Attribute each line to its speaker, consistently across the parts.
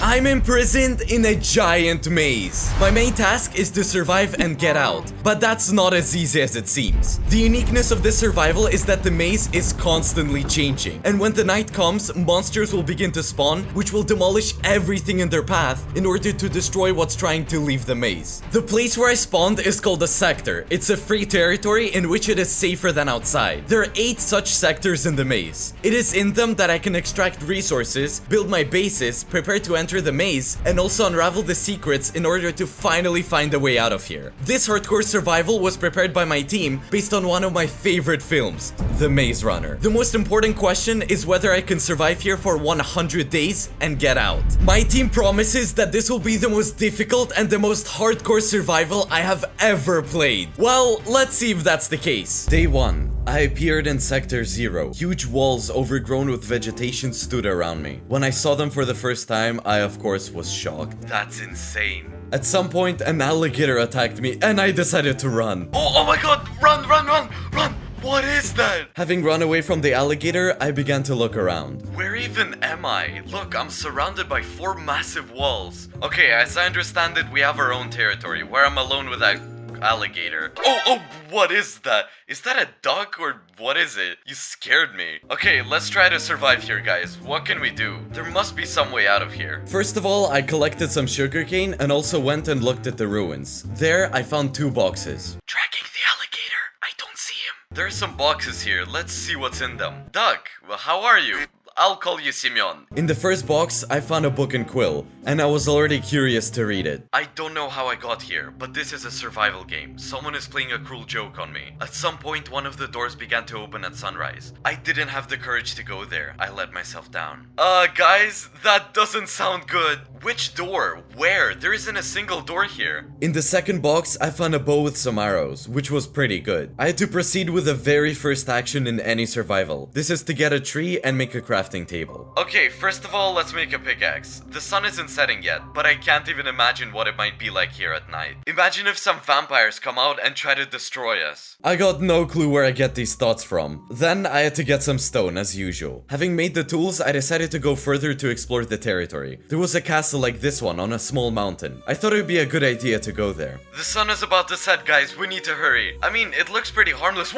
Speaker 1: I'm imprisoned in a giant maze. My main task is to survive and get out, but that's not as easy as it seems. The uniqueness of this survival is that the maze is constantly changing, and when the night comes, monsters will begin to spawn, which will demolish everything in their path in order to destroy what's trying to leave the maze. The place where I spawned is called a sector. It's a free territory in which it is safer than outside. There are 8 such sectors in the maze. It is in them that I can extract resources, build my bases, prepare to enter the maze, and also unravel the secrets in order to finally find a way out of here. This hardcore survival was prepared by my team based on one of my favorite films, The Maze Runner. The most important question is whether I can survive here for 100 days and get out. My team promises that this will be the most difficult and the most hardcore survival I have ever played. Well, let's see if that's the case. Day 1. I appeared in Sector 0. Huge walls overgrown with vegetation stood around me. When I saw them for the first time, I of course was shocked. That's insane. At some point, an alligator attacked me and I decided to run. Oh my god! Run, run, run, run! What is that? Having run away from the alligator, I began to look around. Where even am I? Look, I'm surrounded by 4 massive walls. Okay, as I understand it, we have our own territory where I'm alone with that alligator. Oh, what is that? Is that a duck or what is it? You scared me. Okay, let's try to survive here, guys. What can we do? There must be some way out of here. First of all, I collected some sugarcane and also went and looked at the ruins. There, I found 2 boxes. Tracking the alligator. I don't see him. There are some boxes here. Let's see what's in them. Duck, well, how are you? I'll call you Simeon. In the first box, I found a book and quill, and I was already curious to read it. I don't know how I got here, but this is a survival game. Someone is playing a cruel joke on me. At some point, one of the doors began to open at sunrise. I didn't have the courage to go there. I let myself down. Guys, that doesn't sound good. Which door? Where? There isn't a single door here. In the second box, I found a bow with some arrows, which was pretty good. I had to proceed with the very first action in any survival. This is to get a tree and make a crafting table. Okay, first of all, let's make a pickaxe. The sun isn't setting yet, but I can't even imagine what it might be like here at night. Imagine if some vampires come out and try to destroy us. I got no clue where I get these thoughts from. Then I had to get some stone as usual. Having made the tools, I decided to go further to explore the territory. There was a castle like this one on a small mountain. I thought it would be a good idea to go there. The sun is about to set, guys. We need to hurry. I mean, it looks pretty harmless.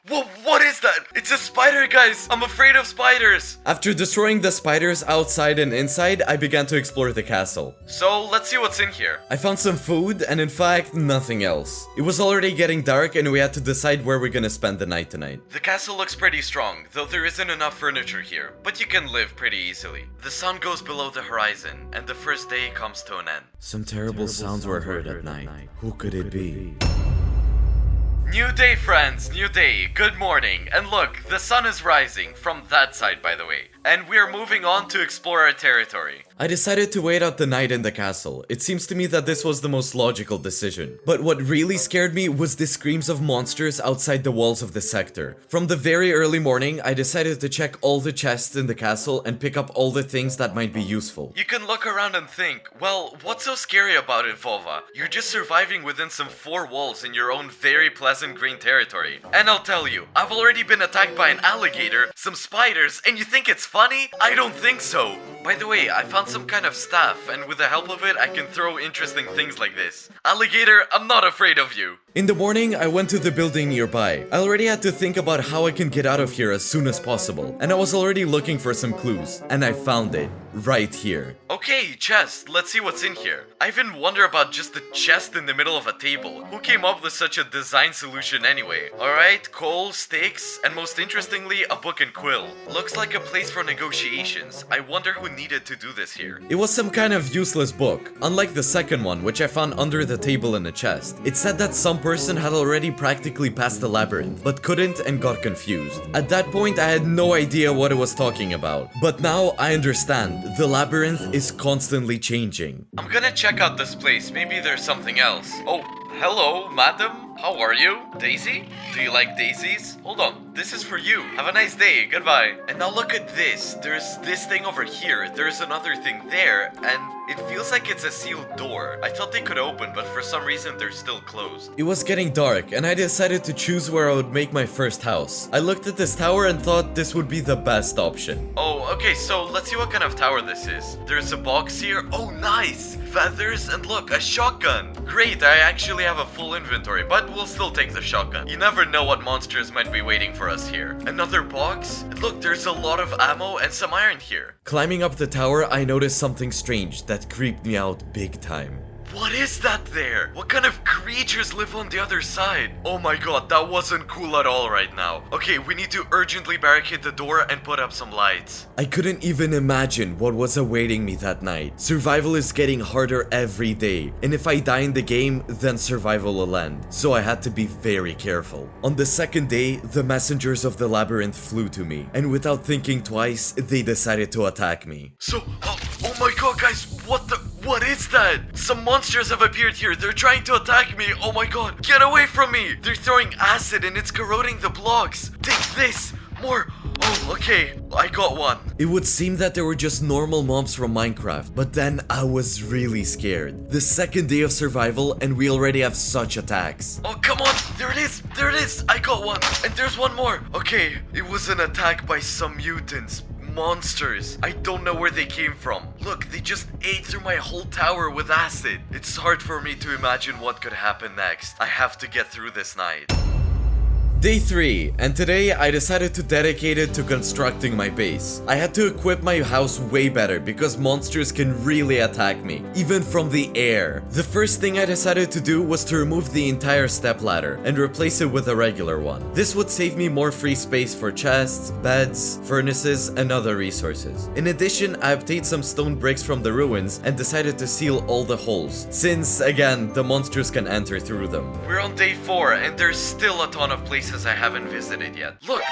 Speaker 1: What is that? It's a spider, guys! I'm afraid of spiders! After destroying the spiders outside and inside, I began to explore the castle. So, let's see what's in here. I found some food and in fact, nothing else. It was already getting dark and we had to decide where we're gonna spend the night tonight. The castle looks pretty strong, though there isn't enough furniture here, but you can live pretty easily. The sun goes below the horizon and the first day comes to an end. Some terrible sounds were heard at night. Who could it be? New day, friends, new day, good morning, and look, the sun is rising, from that side by the way, and we are moving on to explore our territory. I decided to wait out the night in the castle. It seems to me that this was the most logical decision. But what really scared me was the screams of monsters outside the walls of the sector. From the very early morning, I decided to check all the chests in the castle and pick up all the things that might be useful. You can look around and think, well, what's so scary about it, Vova? You're just surviving within some 4 walls in your own very pleasant green territory. And I'll tell you, I've already been attacked by an alligator, some spiders, and you think it's funny? I don't think so. By the way, I found some kind of staff, and with the help of it, I can throw interesting things like this. Alligator, I'm not afraid of you. In the morning, I went to the building nearby. I already had to think about how I can get out of here as soon as possible, and I was already looking for some clues, and I found it. Right here. Okay, chest, let's see what's in here. I even wonder about just the chest in the middle of a table. Who came up with such a design solution anyway? Alright, coal, sticks, and most interestingly, a book and quill. Looks like a place for negotiations. I wonder who needed to do this here. It was some kind of useless book. Unlike the second one, which I found under the table in a chest. It said that some person had already practically passed the labyrinth, but couldn't and got confused. At that point, I had no idea what it was talking about. But now I understand. The labyrinth is constantly changing. I'm gonna check out this place. Maybe there's something else. Oh, hello, madam. How are you? Daisy? Do you like daisies? Hold on, this is for you. Have a nice day, goodbye. And now look at this. There's this thing over here. There's another thing there, and It feels like it's a sealed door. I thought they could open, but for some reason they're still closed. It was getting dark, and I decided to choose where I would make my first house. I looked at this tower and thought this would be the best option. Oh, okay, so let's see what kind of tower this is. There's a box here. Oh, nice! Feathers, and look, a shotgun. Great, I actually have a full inventory, but we'll still take the shotgun. You never know what monsters might be waiting for us here. Another box? And look, there's a lot of ammo and some iron here. Climbing up the tower, I noticed something strange that creeped me out big time. What is that there? What kind of creatures live on the other side? Oh my god, that wasn't cool at all right now. Okay, we need to urgently barricade the door and put up some lights. I couldn't even imagine what was awaiting me that night. Survival is getting harder every day, and if I die in the game, then survival will end. So I had to be very careful. On the second day, the messengers of the labyrinth flew to me, and without thinking twice, they decided to attack me. So, oh my god, guys, what is that? Some monsters have appeared here. They're trying to attack me. Oh my god. Get away from me. They're throwing acid and it's corroding the blocks. Take this. More. Oh, okay. I got one. It would seem that they were just normal mobs from Minecraft, but then I was really scared. The second day of survival and we already have such attacks. Oh, come on. There it is. There it is. I got one. And there's one more. Okay. It was an attack by some mutants. Monsters. I don't know where they came from. Look, they just ate through my whole tower with acid. It's hard for me to imagine what could happen next. I have to get through this night. Day 3, and today I decided to dedicate it to constructing my base. I had to equip my house way better because monsters can really attack me, even from the air. The first thing I decided to do was to remove the entire stepladder and replace it with a regular one. This would save me more free space for chests, beds, furnaces, and other resources. In addition, I obtained some stone bricks from the ruins and decided to seal all the holes, since, again, the monsters can enter through them. We're on day 4, and there's still a ton of places I haven't visited yet. Look,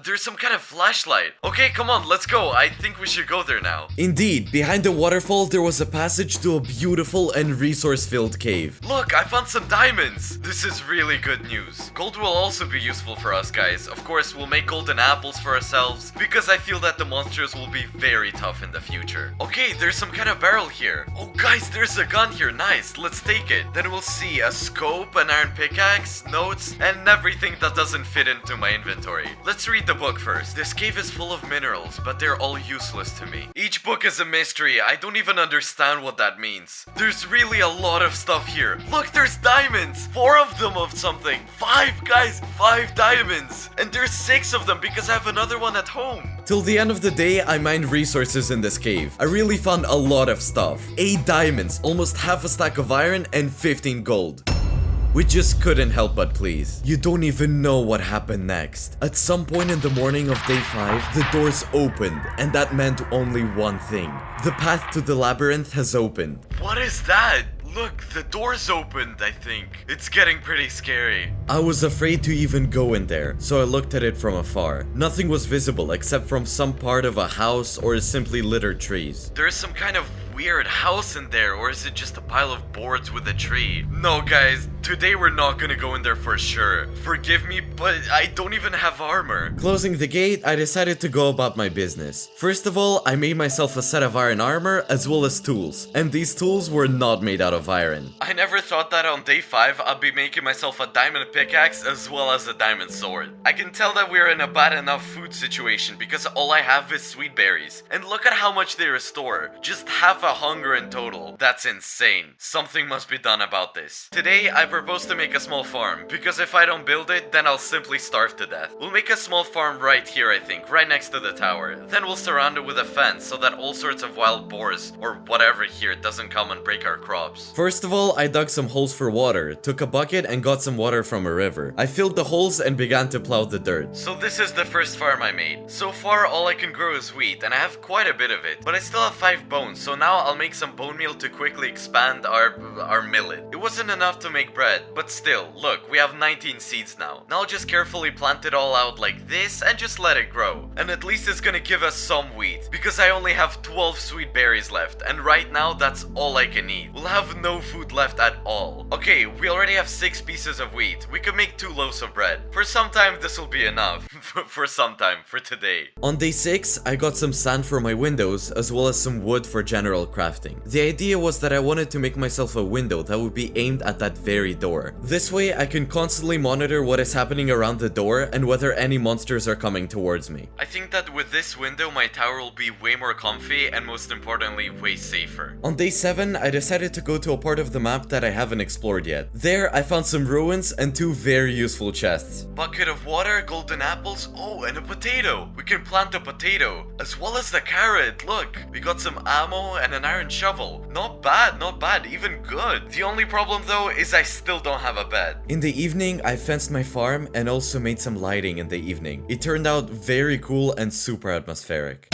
Speaker 1: there's some kind of flashlight. Okay, come on, let's go. I think we should go there now. Indeed, behind the waterfall, there was a passage to a beautiful and resource-filled cave. Look, I found some diamonds. This is really good news. Gold will also be useful for us, guys. Of course, we'll make golden apples for ourselves because I feel that the monsters will be very tough in the future. Okay, there's some kind of barrel here. Oh, guys, there's a gun here. Nice, let's take it. Then we'll see a scope, an iron pickaxe, notes, and everything that doesn't fit into my inventory. Let's read the book first. This cave is full of minerals, but they're all useless to me. Each book is a mystery. I don't even understand what that means. There's really a lot of stuff here. Look, there's diamonds! 4 of them of something. 5, guys! 5 diamonds! And there's 6 of them because I have another one at home. Till the end of the day, I mined resources in this cave. I really found a lot of stuff. 8 diamonds, almost half a stack of iron, and 15 gold. We just couldn't help but please. You don't even know what happened next. At some point in the morning of day 5, the doors opened, and that meant only one thing. The path to the labyrinth has opened. What is that? Look, the door's opened, I think. It's getting pretty scary. I was afraid to even go in there, so I looked at it from afar. Nothing was visible except from some part of a house or simply littered trees. There's some kind of weird house in there, or is it just a pile of boards with a tree? No, guys, today we're not gonna go in there for sure. Forgive me, but I don't even have armor. Closing the gate, I decided to go about my business. First of all, I made myself a set of iron armor as well as tools, and these tools were not made out of iron. I never thought that on day 5 I'd be making myself a diamond pickaxe as well as a diamond sword. I can tell that we're in a bad enough food situation because all I have is sweet berries. And look at how much they restore. Just half a hunger in total. That's insane. Something must be done about this. Today, I propose to make a small farm, because if I don't build it, then I'll simply starve to death. We'll make a small farm right here, I think, right next to the tower. Then we'll surround it with a fence so that all sorts of wild boars, or whatever here, doesn't come and break our crops. First of all, I dug some holes for water, took a bucket and got some water from a river. I filled the holes and began to plow the dirt. So this is the first farm I made. So far, all I can grow is wheat, and I have quite a bit of it. But I still have 5 bones, so now I'll make some bone meal to quickly expand our millet. It wasn't enough to make bread, but still, look, we have 19 seeds now. Now I'll just carefully plant it all out like this and just let it grow. And at least it's gonna give us some wheat, because I only have 12 sweet berries left, and right now that's all I can eat. We'll have no food left at all. Okay, we already have 6 pieces of wheat. We could make 2 loaves of bread. For some time this will be enough. For some time, for today. On day 6, I got some sand for my windows, as well as some wood for general while crafting. The idea was that I wanted to make myself a window that would be aimed at that very door. This way I can constantly monitor what is happening around the door and whether any monsters are coming towards me. I think that with this window my tower will be way more comfy and most importantly way safer. On day 7 I decided to go to a part of the map that I haven't explored yet. There I found some ruins and 2 very useful chests. Bucket of water, golden apples, oh, and a potato. We can plant a potato as well as the carrot. Look, we got some ammo and an iron shovel. Not bad, even good. The only problem though is I still don't have a bed. In the evening I fenced my farm and also made some lighting in the evening. It turned out very cool and super atmospheric.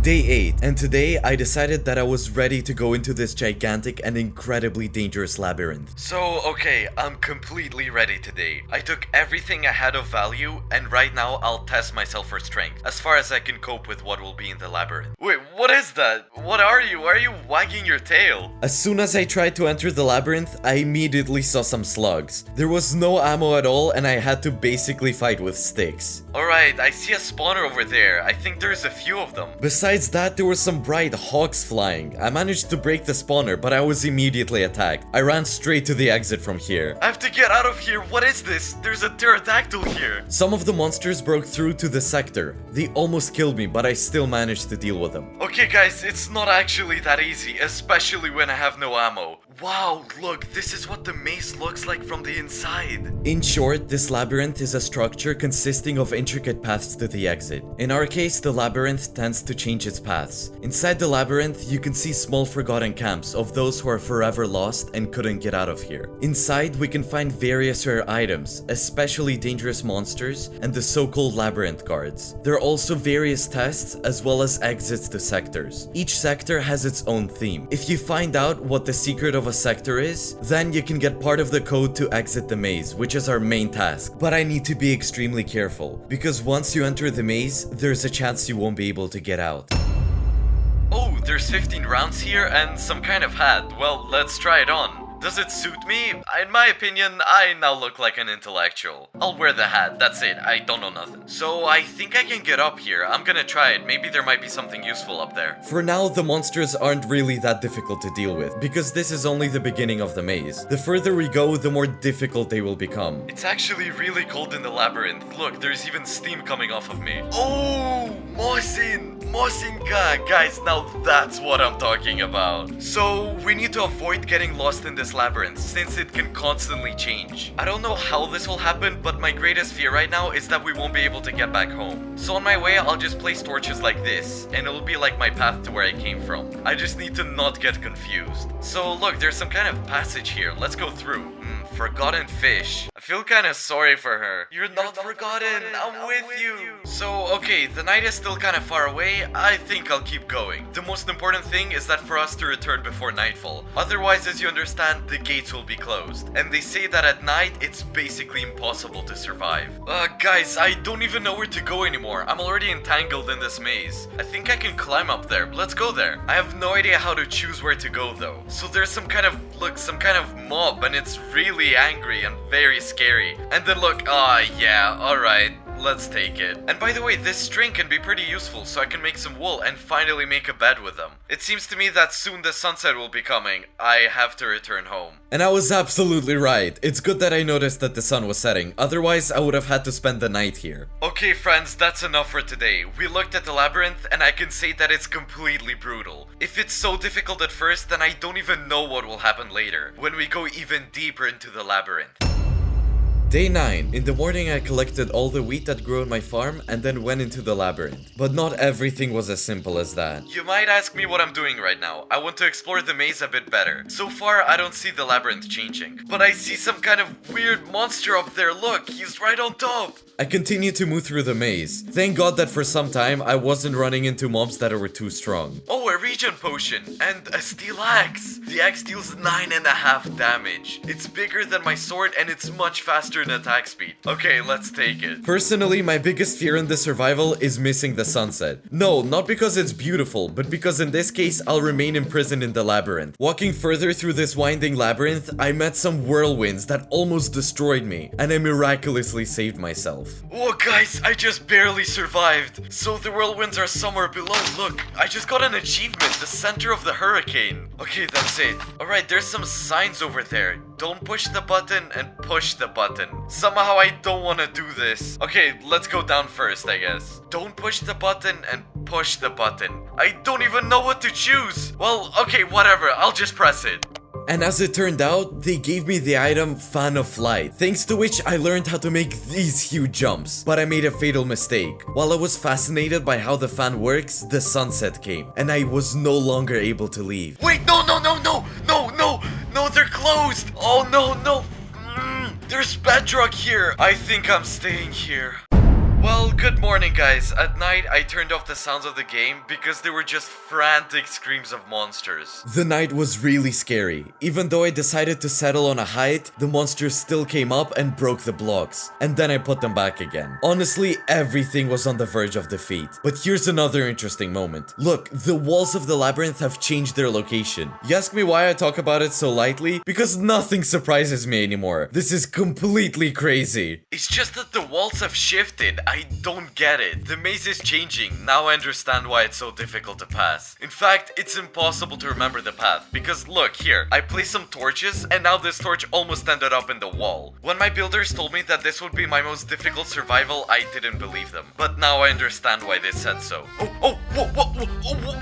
Speaker 1: Day 8, and today I decided that I was ready to go into this gigantic and incredibly dangerous labyrinth. So, okay, I'm completely ready today. I took everything I had of value, and right now I'll test myself for strength, as far as I can cope with what will be in the labyrinth. Wait, what is that? What are you? Why are you wagging your tail? As soon as I tried to enter the labyrinth, I immediately saw some slugs. There was no ammo at all, and I had to basically fight with sticks. Alright, I see a spawner over there. I think there's a few of them. Besides that, there were some bright hawks flying. I managed to break the spawner, but I was immediately attacked. I ran straight to the exit from here. I have to get out of here. What is this? There's a pterodactyl here. Some of the monsters broke through to the sector. They almost killed me, but I still managed to deal with them. Okay guys, it's not actually that easy, especially when I have no ammo. Wow, look, this is what the maze looks like from the inside. In short, this labyrinth is a structure consisting of intricate paths to the exit. In our case, the labyrinth tends to change its paths. Inside the labyrinth, you can see small forgotten camps of those who are forever lost and couldn't get out of here. Inside, we can find various rare items, especially dangerous monsters and the so-called labyrinth guards. There are also various tests as well as exits to sectors. Each sector has its own theme. If you find out what the secret of a sector is, then you can get part of the code to exit the maze, which is our main task. But I need to be extremely careful, because once you enter the maze, there's a chance you won't be able to get out. Oh, there's 15 rounds here and some kind of hat. Well, let's try it on. Does it suit me? In my opinion, I now look like an intellectual. I'll wear the hat, that's it, I don't know nothing. So I think I can get up here. I'm gonna try it, maybe there might be something useful up there. For now, the monsters aren't really that difficult to deal with, because this is only the beginning of the maze. The further we go, the more difficult they will become. It's actually really cold in the labyrinth. Look, there's even steam coming off of me. Oh, Mosinka! Guys, now that's what I'm talking about. So, we need to avoid getting lost in this labyrinth, since it can constantly change. I don't know how this will happen, but my greatest fear right now is that we won't be able to get back home. So on my way, I'll just place torches like this, and it'll be like my path to where I came from. I just need to not get confused. So look, there's some kind of passage here. Let's go through. Forgotten fish. I feel kind of sorry for her. You're not forgotten. I'm with you. So, okay, the night is still kind of far away. I think I'll keep going. The most important thing is that for us to return before nightfall. Otherwise, as you understand, the gates will be closed. And they say that at night, it's basically impossible to survive. Guys, I don't even know where to go anymore. I'm already entangled in this maze. I think I can climb up there. Let's go there. I have no idea how to choose where to go though. So there's some kind of mob, and it's really angry and very scary. And then look, yeah, alright. Let's take it. And by the way, this string can be pretty useful, so I can make some wool and finally make a bed with them. It seems to me that soon the sunset will be coming. I have to return home. And I was absolutely right. It's good that I noticed that the sun was setting. Otherwise, I would have had to spend the night here. Okay, friends, that's enough for today. We looked at the labyrinth, and I can say that it's completely brutal. If it's so difficult at first, then I don't even know what will happen later, when we go even deeper into the labyrinth. Day 9. In the morning I collected all the wheat that grew on my farm and then went into the labyrinth. But not everything was as simple as that. You might ask me what I'm doing right now. I want to explore the maze a bit better. So far I don't see the labyrinth changing. But I see some kind of weird monster up there. Look, he's right on top. I continue to move through the maze. Thank God that for some time I wasn't running into mobs that were too strong. Oh, a regen potion and a steel axe. The axe deals 9.5 damage. It's bigger than my sword and it's much faster turn attack speed. Okay, let's take it. Personally, my biggest fear in the survival is missing the sunset. No, not because it's beautiful, but because in this case, I'll remain imprisoned in the labyrinth. Walking further through this winding labyrinth, I met some whirlwinds that almost destroyed me, and I miraculously saved myself. Oh guys, I just barely survived. So the whirlwinds are somewhere below. Look, I just got an achievement, the center of the hurricane. Okay, that's it. Alright, there's some signs over there. Don't push the button and push the button. Somehow I don't want to do this. Okay, let's go down first, I guess. Don't push the button and push the button. I don't even know what to choose. Well, okay, whatever. I'll just press it. And as it turned out, they gave me the item Fan of Flight, thanks to which I learned how to make these huge jumps. But I made a fatal mistake. While I was fascinated by how the fan works, the sunset came, and I was no longer able to leave. Wait, no, they're closed! Oh, no. There's bedrock here. I think I'm staying here. Well, good morning guys. At night, I turned off the sounds of the game because they were just frantic screams of monsters. The night was really scary. Even though I decided to settle on a height, the monsters still came up and broke the blocks. And then I put them back again. Honestly, everything was on the verge of defeat. But here's another interesting moment. Look, the walls of the labyrinth have changed their location. You ask me why I talk about it so lightly? Because nothing surprises me anymore. This is completely crazy. It's just that the walls have shifted. I don't get it. The maze is changing. Now I understand why it's so difficult to pass. In fact, it's impossible to remember the path. Because look, here, I placed some torches and now this torch almost ended up in the wall. When my builders told me that this would be my most difficult survival, I didn't believe them. But now I understand why they said so.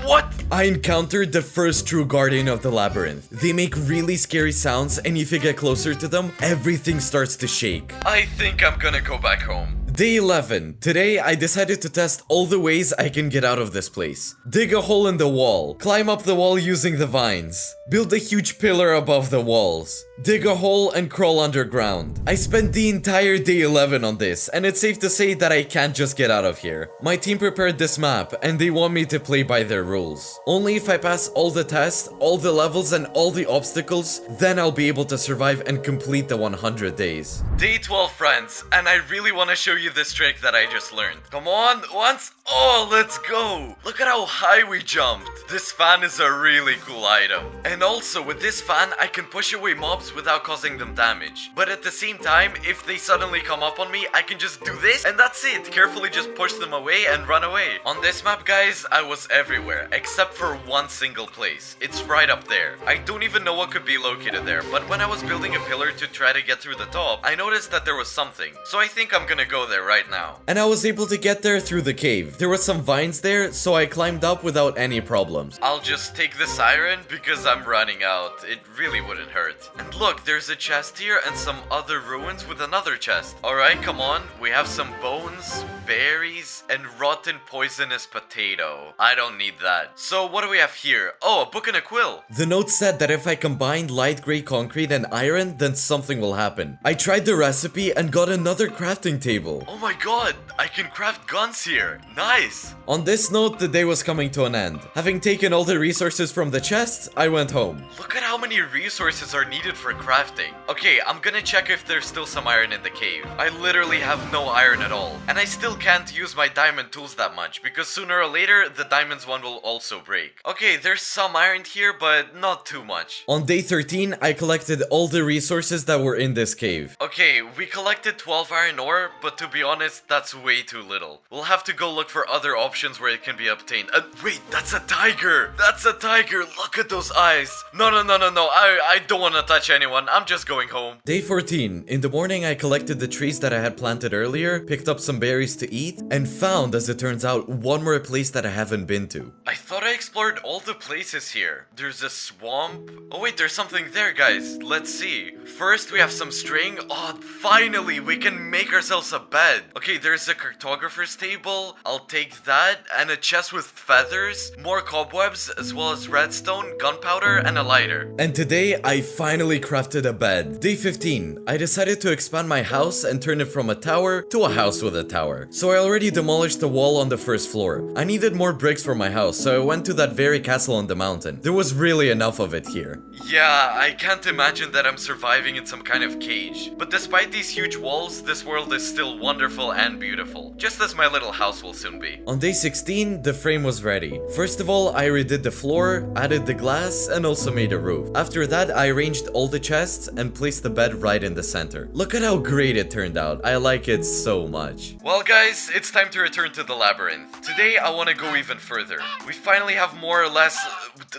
Speaker 1: What? I encountered the first true guardian of the labyrinth. They make really scary sounds, and if you get closer to them, everything starts to shake. I think I'm gonna go back home. Day 11. Today, I decided to test all the ways I can get out of this place. Dig a hole in the wall. Climb up the wall using the vines. Build a huge pillar above the walls. Dig a hole and crawl underground. I spent the entire day 11 on this, and it's safe to say that I can't just get out of here. My team prepared this map, and they want me to play by their rules. Only if I pass all the tests, all the levels, and all the obstacles, then I'll be able to survive and complete the 100 days. Day 12, friends, and I really want to show you this trick that I just learned. Come on, once. Oh, let's go. Look at how high we jumped. This fan is a really cool item. And also, with this fan, I can push away mobs without causing them damage. But at the same time, if they suddenly come up on me, I can just do this and that's it. Carefully just push them away and run away. On this map, guys, I was everywhere, except for one single place. It's right up there. I don't even know what could be located there, but when I was building a pillar to try to get through the top, I noticed that there was something. So I think I'm gonna go there right now. And I was able to get there through the cave. There were some vines there, so I climbed up without any problems. I'll just take this iron because I'm running out. It really wouldn't hurt. And look, there's a chest here and some other ruins with another chest. Alright, come on. We have some bones, berries, and rotten poisonous potato. I don't need that. So what do we have here? Oh, a book and a quill. The note said that if I combine light gray concrete and iron, then something will happen. I tried the recipe and got another crafting table. Oh my god, I can craft guns here. Nice. On this note, the day was coming to an end. Having taken all the resources from the chests, I went home. Look at how many resources are needed for crafting. Okay, I'm gonna check if there's still some iron in the cave. I literally have no iron at all. And I still can't use my diamond tools that much because sooner or later, the diamonds one will also break. Okay, there's some iron here, but not too much. On day 13, I collected all the resources that were in this cave. Okay, we collected 12 iron ore, but to be honest, that's way too little. We'll have to go look for other options where it can be obtained. Wait, that's a tiger! That's a tiger! Look at those eyes! No, I don't want to touch anyone. I'm just going home. Day 14. In the morning, I collected the trees that I had planted earlier, picked up some berries to eat, and found, as it turns out, one more place that I haven't been to. I thought I explored all the places here. There's a swamp. Oh wait, there's something there, guys. Let's see. First, we have some string. Oh, finally, we can make ourselves a bed. Okay, there's a cartographer's table. I'll take that, and a chest with feathers, more cobwebs, as well as redstone, gunpowder, and a lighter. And today, I finally crafted a bed. Day 15. I decided to expand my house and turn it from a tower to a house with a tower. So I already demolished the wall on the first floor. I needed more bricks for my house, so I went to that very castle on the mountain. There was really enough of it here. Yeah, I can't imagine that I'm surviving in some kind of cage. But despite these huge walls, this world is still wonderful and beautiful. Just as my little house will soon be. On day 16, the frame was ready. First of all, I redid the floor, added the glass, and also made a roof. After that, I arranged all the chests and placed the bed right in the center. Look at how great it turned out. I like it so much. Well guys, it's time to return to the labyrinth. Today, I want to go even further. We finally have more or less...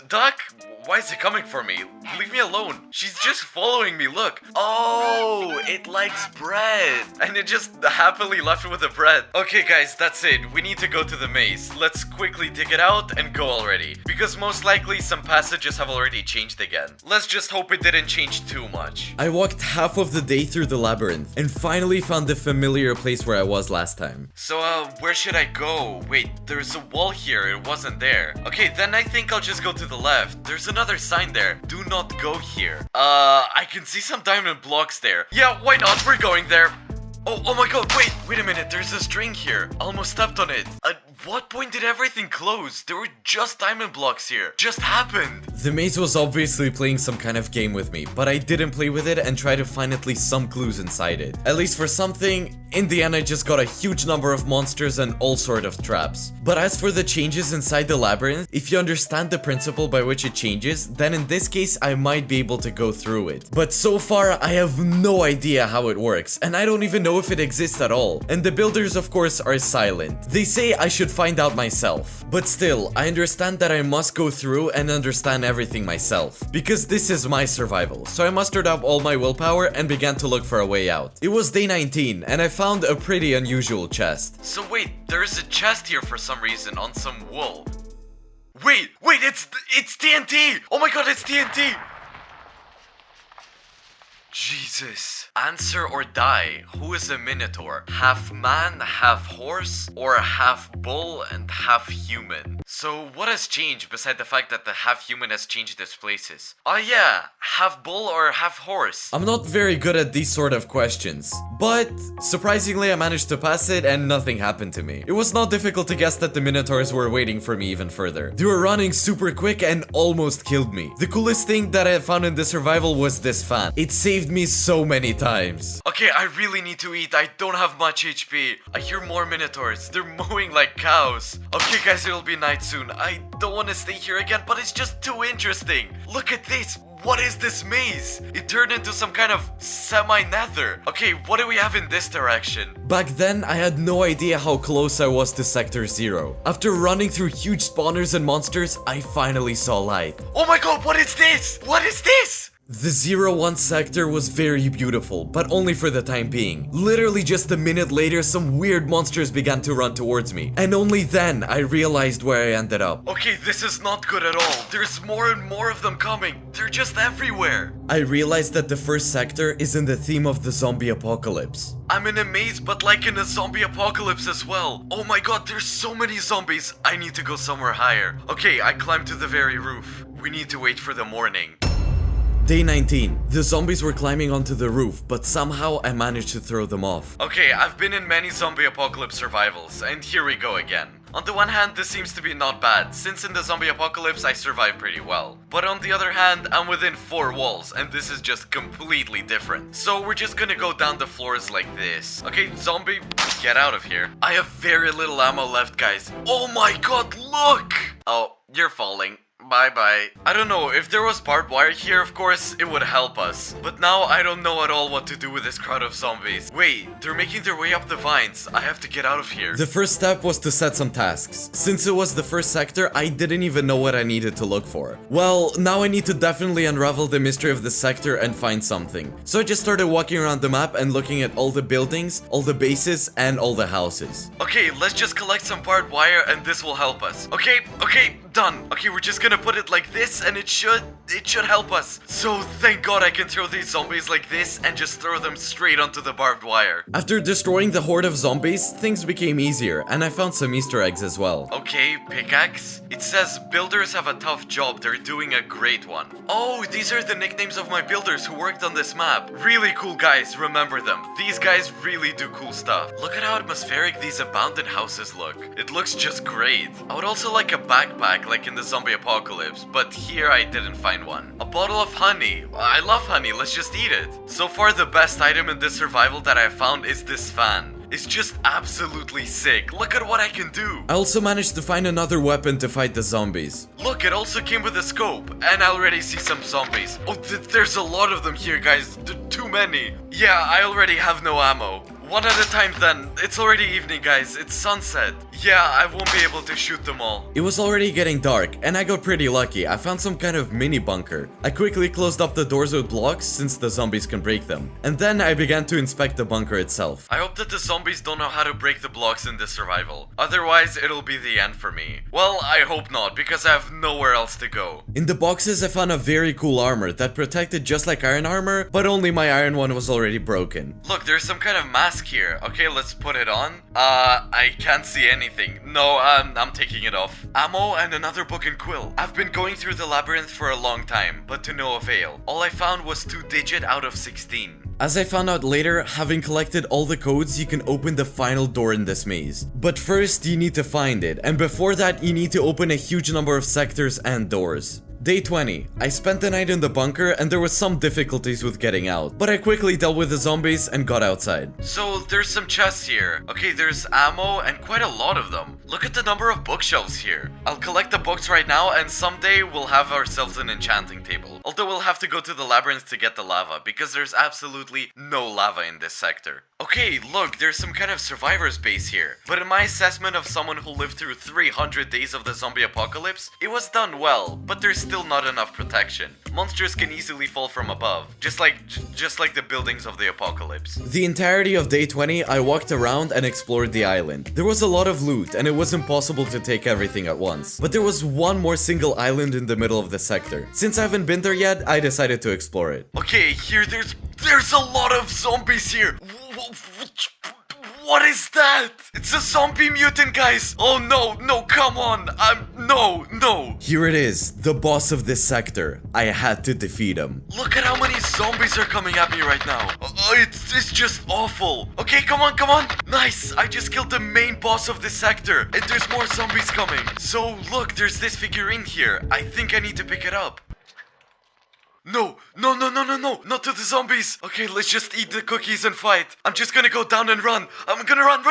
Speaker 1: Duck? Why is it coming for me? Leave me alone. She's just following me, look. Oh, it likes bread. And it just happily left with the bread. Okay guys, that's it. We need to go to the maze. Let's quickly dig it out and go already. Because most likely some passages have already changed again. Let's just hope it didn't change too much. I walked half of the day through the labyrinth and finally found the familiar place where I was last time. So, where should I go? Wait, there's a wall here. It wasn't there. Okay, then I think I'll just go to the left. There's another sign there. Do not go here. I can see some diamond blocks there. Yeah, why not? We're going there. Oh my god, wait a minute, there's a string here. Almost stepped on it. At what point did everything close? There were just diamond blocks here. Just happened. The maze was obviously playing some kind of game with me, but I didn't play with it and try to find at least some clues inside it. At least for something. In the end, I just got a huge number of monsters and all sort of traps. But as for the changes inside the labyrinth, if you understand the principle by which it changes, then in this case, I might be able to go through it. But so far, I have no idea how it works, and I don't even know if it exists at all. And the builders, of course, are silent. They say I should find out myself. But still, I understand that I must go through and understand everything myself. Because this is my survival. So I mustered up all my willpower and began to look for a way out. It was day 19, and I found a pretty unusual chest. So wait, there's a chest here for some reason on some wool. Wait, it's TNT! Oh my god, it's TNT! Jesus. Answer or die. Who is a minotaur? Half man, half horse, or half bull and half human? So what has changed beside the fact that the half human has changed its places? Oh yeah, half bull or half horse? I'm not very good at these sort of questions, but surprisingly I managed to pass it and nothing happened to me. It was not difficult to guess that the minotaurs were waiting for me even further. They were running super quick and almost killed me. The coolest thing that I found in the survival was this fan. It saved me so many times. Okay, I really need to eat. I don't have much HP. I hear more minotaurs. They're mooing like cows. Okay guys, it'll be night soon. I don't want to stay here again, but it's just too interesting. Look at this. What is this maze? It turned into some kind of semi-nether. Okay, what do we have in this direction? Back then, I had no idea how close I was to Sector 0. After running through huge spawners and monsters, I finally saw light. Oh my god, what is this? What is this? The 01 sector was very beautiful, but only for the time being. Literally just a minute later, some weird monsters began to run towards me. And only then, I realized where I ended up. Okay, this is not good at all. There's more and more of them coming. They're just everywhere. I realized that the first sector is in the theme of the zombie apocalypse. I'm in a maze, but like in a zombie apocalypse as well. Oh my god, there's so many zombies. I need to go somewhere higher. Okay, I climbed to the very roof. We need to wait for the morning. Day 19. The zombies were climbing onto the roof, but somehow I managed to throw them off. Okay, I've been in many zombie apocalypse survivals, and here we go again. On the one hand, this seems to be not bad, since in the zombie apocalypse I survived pretty well. But on the other hand, I'm within 4 walls, and this is just completely different. So we're just gonna go down the floors like this. Okay, zombie, get out of here. I have very little ammo left, guys. Oh my god, look! Oh, you're falling. Bye-bye. I don't know, if there was barbed wire here, of course, it would help us. But now I don't know at all what to do with this crowd of zombies. Wait, they're making their way up the vines. I have to get out of here. The first step was to set some tasks. Since it was the first sector, I didn't even know what I needed to look for. Well, now I need to definitely unravel the mystery of the sector and find something. So I just started walking around the map and looking at all the buildings, all the bases, and all the houses. Okay, let's just collect some barbed wire and this will help us. Okay, done. Okay, we're just gonna put it like this and it should help us. So thank God I can throw these zombies like this and just throw them straight onto the barbed wire. After destroying the horde of zombies, things became easier and I found some Easter eggs as well. Okay, pickaxe. It says builders have a tough job, they're doing a great one. Oh, these are the nicknames of my builders who worked on this map. Really cool guys, remember them. These guys really do cool stuff. Look at how atmospheric these abandoned houses look. It looks just great. I would also like a backpack like in the zombie apocalypse, but here I didn't find one. A bottle of honey. I love honey, let's just eat it. So far the best item in this survival that I found is this fan. It's just absolutely sick. Look at what I can do. I also managed to find another weapon to fight the zombies. Look, it also came with a scope. And I already see some zombies. Oh, there's a lot of them here, guys. Too many. Yeah, I already have no ammo. One at a time then. It's already evening, guys. It's sunset. Yeah, I won't be able to shoot them all. It was already getting dark, and I got pretty lucky. I found some kind of mini bunker. I quickly closed up the doors with blocks since the zombies can break them. And then I began to inspect the bunker itself. I hope that the zombies don't know how to break the blocks in this survival. Otherwise, it'll be the end for me. Well, I hope not, because I have nowhere else to go. In the boxes, I found a very cool armor that protected just like iron armor, but only my iron one was already broken. Look, there's some kind of mask here. Okay, let's put it on. I can't see anything. No, I'm taking it off. Ammo and another book and quill. I've been going through the labyrinth for a long time, but to no avail. All I found was 2 digit out of 16. As I found out later, having collected all the codes, you can open the final door in this maze. But first, you need to find it, and before that, you need to open a huge number of sectors and doors. Day 20. I spent the night in the bunker and there was some difficulties with getting out, but I quickly dealt with the zombies and got outside. So there's some chests here. Okay, there's ammo and quite a lot of them. Look at the number of bookshelves here. I'll collect the books right now and someday we'll have ourselves an enchanting table. Although we'll have to go to the labyrinth to get the lava because there's absolutely no lava in this sector. Okay, look, there's some kind of survivor's base here. But in my assessment of someone who lived through 300 days of the zombie apocalypse, it was done well, but there's still not enough protection. Monsters can easily fall from above, just like the buildings of the apocalypse. The entirety of day 20, I walked around and explored the island. There was a lot of loot and it was impossible to take everything at once. But there was one more single island in the middle of the sector. Since I haven't been there yet, I decided to explore it. Okay, here there's a lot of zombies here. What is that? It's a zombie mutant, guys. Oh no, come on. No. Here it is, the boss of this sector. I had to defeat him. Look at how many zombies are coming at me right now. It's just awful. Okay, come on. Nice, I just killed the main boss of this sector. And there's more zombies coming. So look, there's this figurine here. I think I need to pick it up. No, not to the zombies. Okay, let's just eat the cookies and fight. I'm just gonna go down and run. I'm gonna run.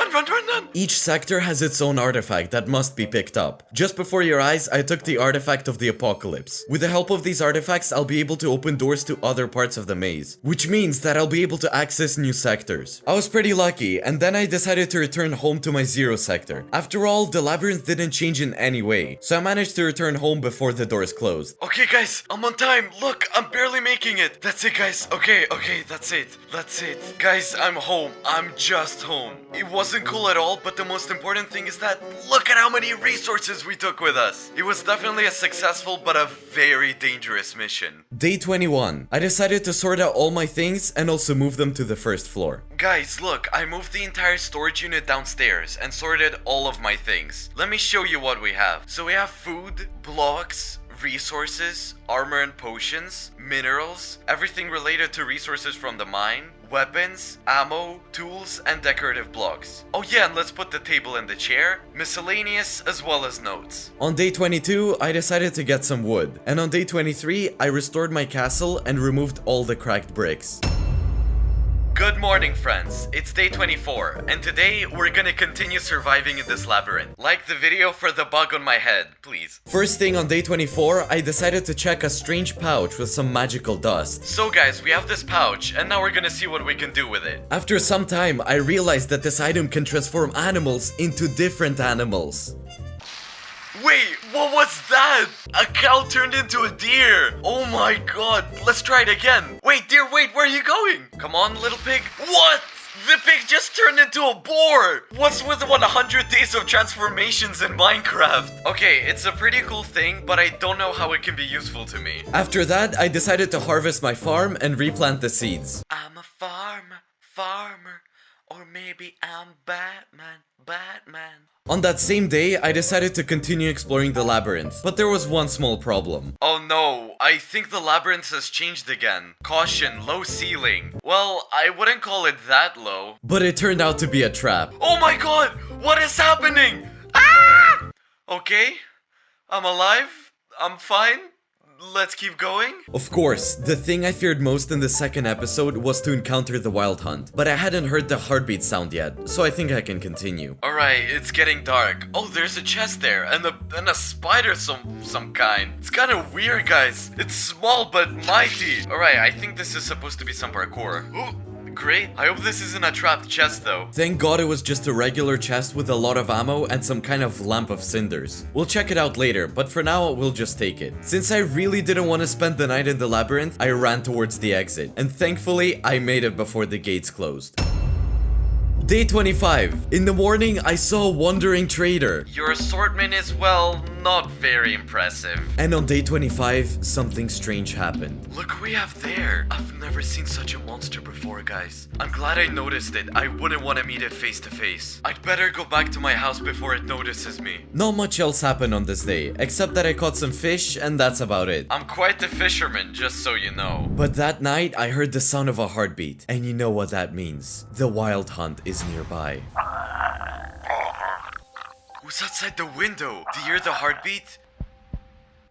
Speaker 1: Each sector has its own artifact that must be picked up. Just before your eyes, I took the artifact of the apocalypse. With the help of these artifacts, I'll be able to open doors to other parts of the maze, which means that I'll be able to access new sectors. I was pretty lucky, and then I decided to return home to my 0 sector. After all, the labyrinth didn't change in any way, so I managed to return home before the doors closed. Okay guys, I'm on time. Look, I'm barely making it. That's it, guys. Okay, that's it. Guys, I'm home. I'm just home. It wasn't cool at all, but the most important thing is that look at how many resources we took with us. It was definitely a successful but a very dangerous mission. Day 21. I decided to sort out all my things and also move them to the first floor. Guys, look, I moved the entire storage unit downstairs and sorted all of my things. Let me show you what we have. So we have food, blocks, resources, armor and potions, minerals, everything related to resources from the mine, weapons, ammo, tools, and decorative blocks. Oh yeah, and let's put the table and the chair, miscellaneous, as well as notes. On day 22, I decided to get some wood, and on day 23, I restored my castle and removed all the cracked bricks. Good morning, friends. It's day 24, and today we're gonna continue surviving in this labyrinth. Like the video for the bug on my head, please. First thing on day 24, I decided to check a strange pouch with some magical dust. So guys, we have this pouch, and now we're gonna see what we can do with it. After some time, I realized that this item can transform animals into different animals. Wait, what was that? A cow turned into a deer. Oh my god, let's try it again. Wait, deer, wait, where are you going? Come on, little pig. What? The pig just turned into a boar! What's with 100 days of transformations in Minecraft? Okay, it's a pretty cool thing, but I don't know how it can be useful to me. After that, I decided to harvest my farm and replant the seeds. I'm a farmer, or maybe I'm Batman. On that same day, I decided to continue exploring the labyrinth, but there was one small problem. Oh no, I think the labyrinth has changed again. Caution, low ceiling. Well, I wouldn't call it that low. But it turned out to be a trap. Oh my god, what is happening? Ah! Okay, I'm alive, I'm fine. Let's keep going. Of course, the thing I feared most in the second episode was to encounter the wild hunt, but I hadn't heard the heartbeat sound yet, so I think I can continue. Alright, it's getting dark. Oh, there's a chest there, and a spider some kind. It's kind of weird, guys. It's small but mighty. Alright, I think this is supposed to be some parkour. Ooh. Great. I hope this isn't a trapped chest though. Thank god it was just a regular chest with a lot of ammo and some kind of lamp of cinders. We'll check it out later, but for now we'll just take it. Since I really didn't want to spend the night in the labyrinth, I ran towards the exit. And thankfully, I made it before the gates closed. Day 25. In the morning, I saw a wandering trader. Your assortment is, well, not very impressive. And on day 25, something strange happened. Look who we have there. I've never seen such a monster before, guys. I'm glad I noticed it. I wouldn't want to meet it face to face. I'd better go back to my house before it notices me. Not much else happened on this day, except that I caught some fish, and that's about it. I'm quite the fisherman, just so you know. But that night, I heard the sound of a heartbeat. And you know what that means. The wild hunt is nearby. Who's outside the window? Do you hear the heartbeat?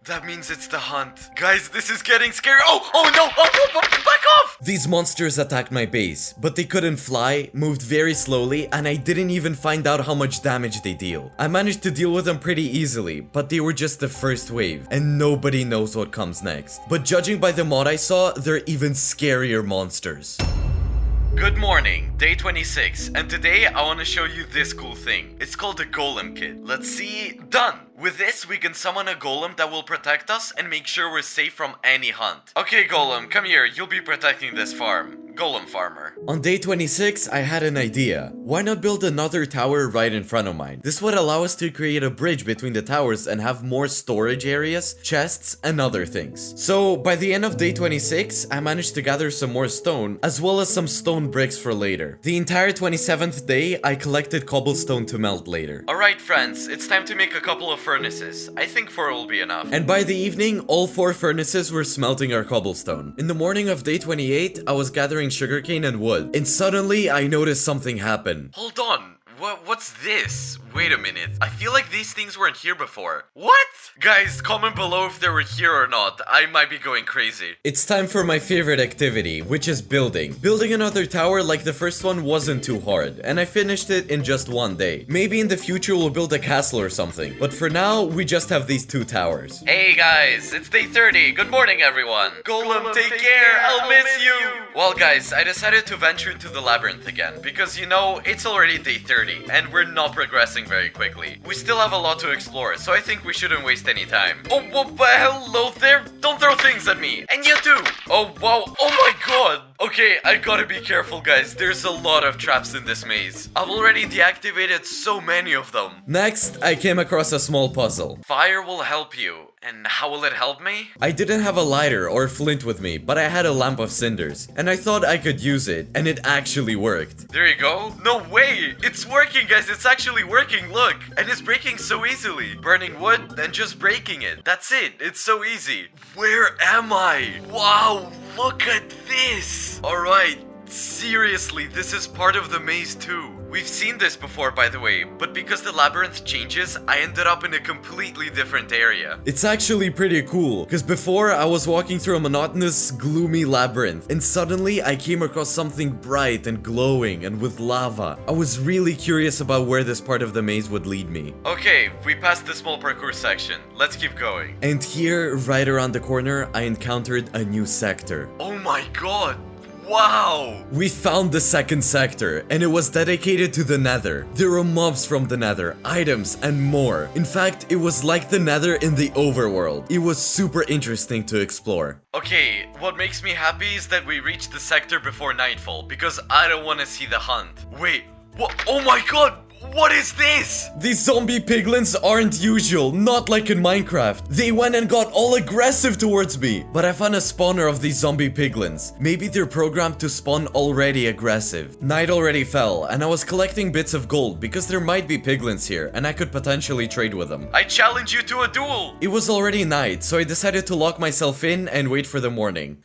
Speaker 1: That means it's the hunt. Guys, this is getting scary. Oh no! Back off! These monsters attacked my base, but they couldn't fly, moved very slowly, and I didn't even find out how much damage they deal. I managed to deal with them pretty easily, but they were just the first wave, and nobody knows what comes next. But judging by the mod I saw, they're even scarier monsters. Good morning, day 26, and today I want to show you this cool thing. It's called the Golem Kit. Let's see. Done! With this, we can summon a golem that will protect us and make sure we're safe from any hunt. Okay, Golem, come here. You'll be protecting this farm. Golem farmer. On day 26, I had an idea. Why not build another tower right in front of mine? This would allow us to create a bridge between the towers and have more storage areas, chests, and other things. So, by the end of day 26, I managed to gather some more stone, as well as some stone bricks for later. The entire 27th day, I collected cobblestone to melt later. Alright friends, it's time to make a couple of furnaces. I think 4 will be enough. And by the evening, all 4 furnaces were smelting our cobblestone. In the morning of day 28, I was gathering sugarcane and wood, and suddenly I noticed something happen. Hold on. What's this? Wait a minute. I feel like these things weren't here before. What? Guys, comment below if they were here or not. I might be going crazy. It's time for my favorite activity, which is building. Building another tower like the first one wasn't too hard, and I finished it in just one day. Maybe in the future we'll build a castle or something, but for now, we just have these 2 towers. Hey guys, it's day 30. Good morning, everyone. Golem, take care. I'll miss you. Well guys, I decided to venture into the labyrinth again, because you know, it's already day 30, and we're not progressing very quickly. We still have a lot to explore, so I think we shouldn't waste any time. Oh, hello there. Don't throw things at me. And you too. Oh, wow. Oh my god. Okay, I gotta be careful, guys. There's a lot of traps in this maze. I've already deactivated so many of them. Next, I came across a small puzzle. Fire will help you. And how will it help me? I didn't have a lighter or flint with me, but I had a lamp of cinders, and I thought I could use it, and it actually worked. There you go. No way! It's working, guys. It's actually working. Look. And it's breaking so easily. Burning wood and just breaking it. That's it. It's so easy. Where am I? Wow, look at this. Alright. Seriously, this is part of the maze too. We've seen this before, by the way, but because the labyrinth changes, I ended up in a completely different area. It's actually pretty cool, because before I was walking through a monotonous, gloomy labyrinth, and suddenly I came across something bright and glowing and with lava. I was really curious about where this part of the maze would lead me. Okay, we passed the small parkour section. Let's keep going. And here, right around the corner, I encountered a new sector. Oh my god! Wow! We found the second sector, and it was dedicated to the Nether. There were mobs from the Nether, items, and more. In fact, it was like the Nether in the overworld. It was super interesting to explore. Okay, what makes me happy is that we reached the sector before nightfall, because I don't want to see the hunt. Wait, what? Oh my god! What is this? These zombie piglins aren't usual, not like in Minecraft. They went and got all aggressive towards me. But I found a spawner of these zombie piglins. Maybe they're programmed to spawn already aggressive. Night already fell, and I was collecting bits of gold because there might be piglins here, and I could potentially trade with them. I challenge you to a duel! It was already night, so I decided to lock myself in and wait for the morning.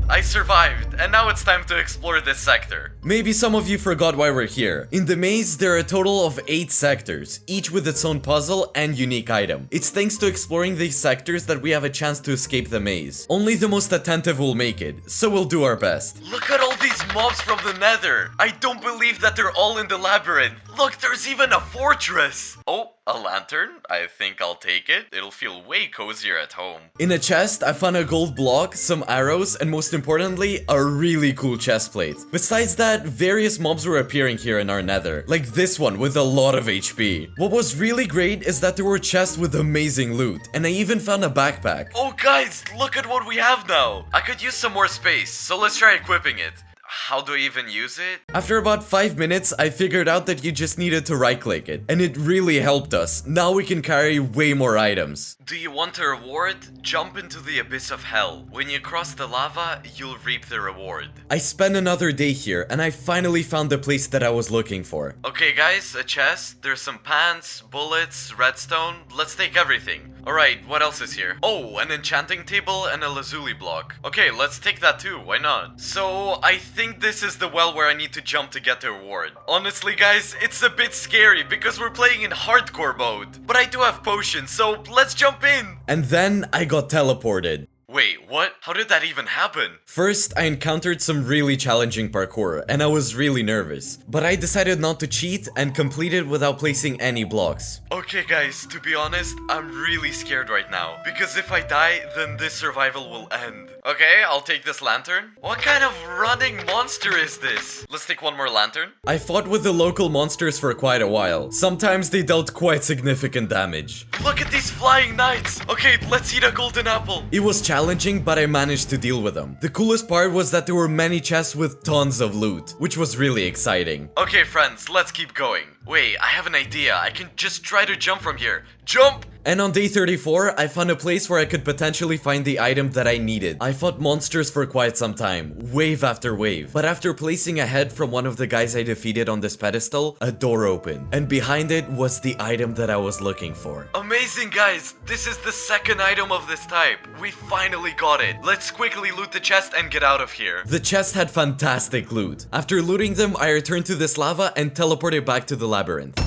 Speaker 1: I survived, and now it's time to explore this sector. Maybe some of you forgot why we're here. In the maze, there are a total of 8 sectors, each with its own puzzle and unique item. It's thanks to exploring these sectors that we have a chance to escape the maze. Only the most attentive will make it, so we'll do our best. Look at all these mobs from the Nether. I don't believe that they're all in the labyrinth. Look, there's even a fortress. Oh, a lantern? I think I'll take it. It'll feel way cozier at home. In a chest, I found a gold block, some arrows, and most importantly, a really cool chest plate. Besides that, various mobs were appearing here in our Nether, like this one with a lot of HP. What was really great is that there were chests with amazing loot, and I even found a backpack. Oh guys, look at what we have now. I could use some more space, so let's try equipping it. How do I even use it? After about 5 minutes, I figured out that you just needed to right-click it, and it really helped us. Now we can carry way more items. Do you want a reward? Jump into the abyss of hell. When you cross the lava, you'll reap the reward. I spent another day here, and I finally found the place that I was looking for. Okay guys, a chest, there's some pants, bullets, redstone. Let's take everything. Alright, what else is here? Oh, an enchanting table and a lazuli block. Okay, let's take that too, why not? So, I think this is the well where I need to jump to get the reward. Honestly guys, it's a bit scary because we're playing in hardcore mode. But I do have potions, so let's jump in! And then I got teleported. Wait, what? How did that even happen? First, I encountered some really challenging parkour, and I was really nervous. But I decided not to cheat and complete it without placing any blocks. Okay guys, to be honest, I'm really scared right now. Because if I die, then this survival will end. Okay, I'll take this lantern. What kind of running monster is this? Let's take one more lantern. I fought with the local monsters for quite a while. Sometimes they dealt quite significant damage. Look at these flying knights! Okay, let's eat a golden apple. It was challenging, but I managed to deal with them. The coolest part was that there were many chests with tons of loot, which was really exciting. Okay friends, let's keep going. Wait, I have an idea. I can just try to jump from here. Jump! And on day 34, I found a place where I could potentially find the item that I needed. I fought monsters for quite some time, wave after wave. But after placing a head from one of the guys I defeated on this pedestal, a door opened. And behind it was the item that I was looking for. Amazing guys! This is the second item of this type. We finally got it. Let's quickly loot the chest and get out of here. The chest had fantastic loot. After looting them, I returned to this lava and teleported back to the labyrinth.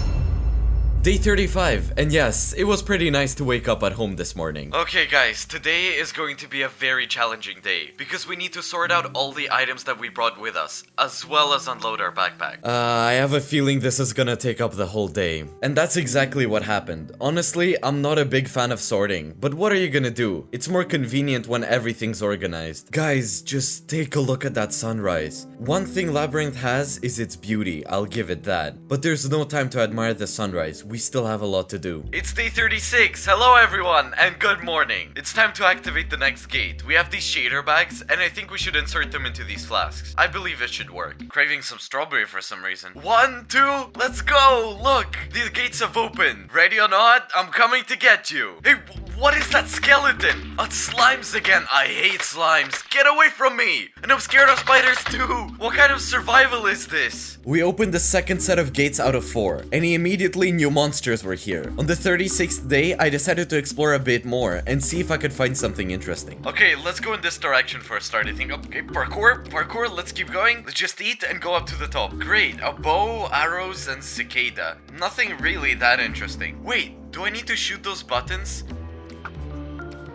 Speaker 1: Day 35, and yes, it was pretty nice to wake up at home this morning. Okay guys, today is going to be a very challenging day, because we need to sort out all the items that we brought with us, as well as unload our backpack. I have a feeling this is gonna take up the whole day. And that's exactly what happened. Honestly, I'm not a big fan of sorting, but what are you gonna do? It's more convenient when everything's organized. Guys, just take a look at that sunrise. One thing Labyrinth has is its beauty, I'll give it that. But there's no time to admire the sunrise. We still have a lot to do. It's day 36. Hello everyone and good morning. It's time to activate the next gate. We have these shader bags and I think we should insert them into these flasks. I believe it should work. Craving some strawberry for some reason. 1, 2, let's go. Look, these gates have opened. Ready or not, I'm coming to get you. Hey, what is that skeleton? It's slimes again. I hate slimes. Get away from me. And I'm scared of spiders too. What kind of survival is this? We opened the second set of gates out of 4 and he immediately knew monsters were here. On the 36th day, I decided to explore a bit more and see if I could find something interesting. Okay, let's go in this direction for a start. I think, okay, parkour, let's keep going. Let's just eat and go up to the top. Great, a bow, arrows, and cicada. Nothing really that interesting. Wait, do I need to shoot those buttons?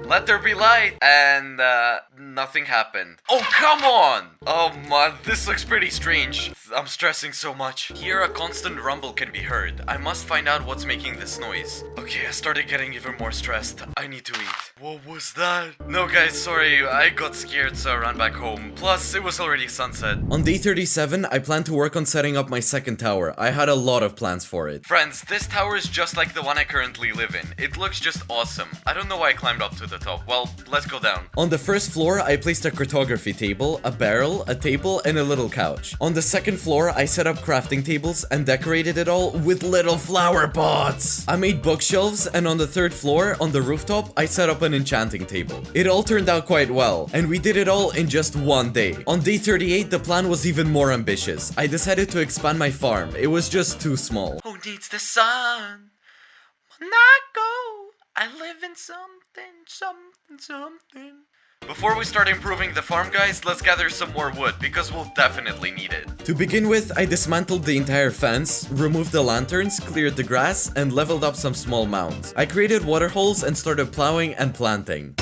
Speaker 1: Let there be light. And, nothing happened. Oh, come on! Oh, man, this looks pretty strange. I'm stressing so much. Here, a constant rumble can be heard. I must find out what's making this noise. Okay, I started getting even more stressed. I need to eat. What was that? No, guys, sorry. I got scared, so I ran back home. Plus, it was already sunset. On day 37, I plan to work on setting up my second tower. I had a lot of plans for it. Friends, this tower is just like the one I currently live in. It looks just awesome. I don't know why I climbed up to the top. Well, let's go down. On the first floor, I placed a cartography table, a barrel, a table, and a little couch. On the second floor, I set up crafting tables and decorated it all with little flower pots. I made bookshelves, and on the third floor, on the rooftop, I set up an enchanting table. It all turned out quite well, and we did it all in just one day. On day 38, the plan was even more ambitious. I decided to expand my farm. It was just too small. Who needs the sun? Monaco, I live in something. Before we start improving the farm, guys, let's gather some more wood, because we'll definitely need it. To begin with, I dismantled the entire fence, removed the lanterns, cleared the grass, and leveled up some small mounds. I created water holes and started plowing and planting.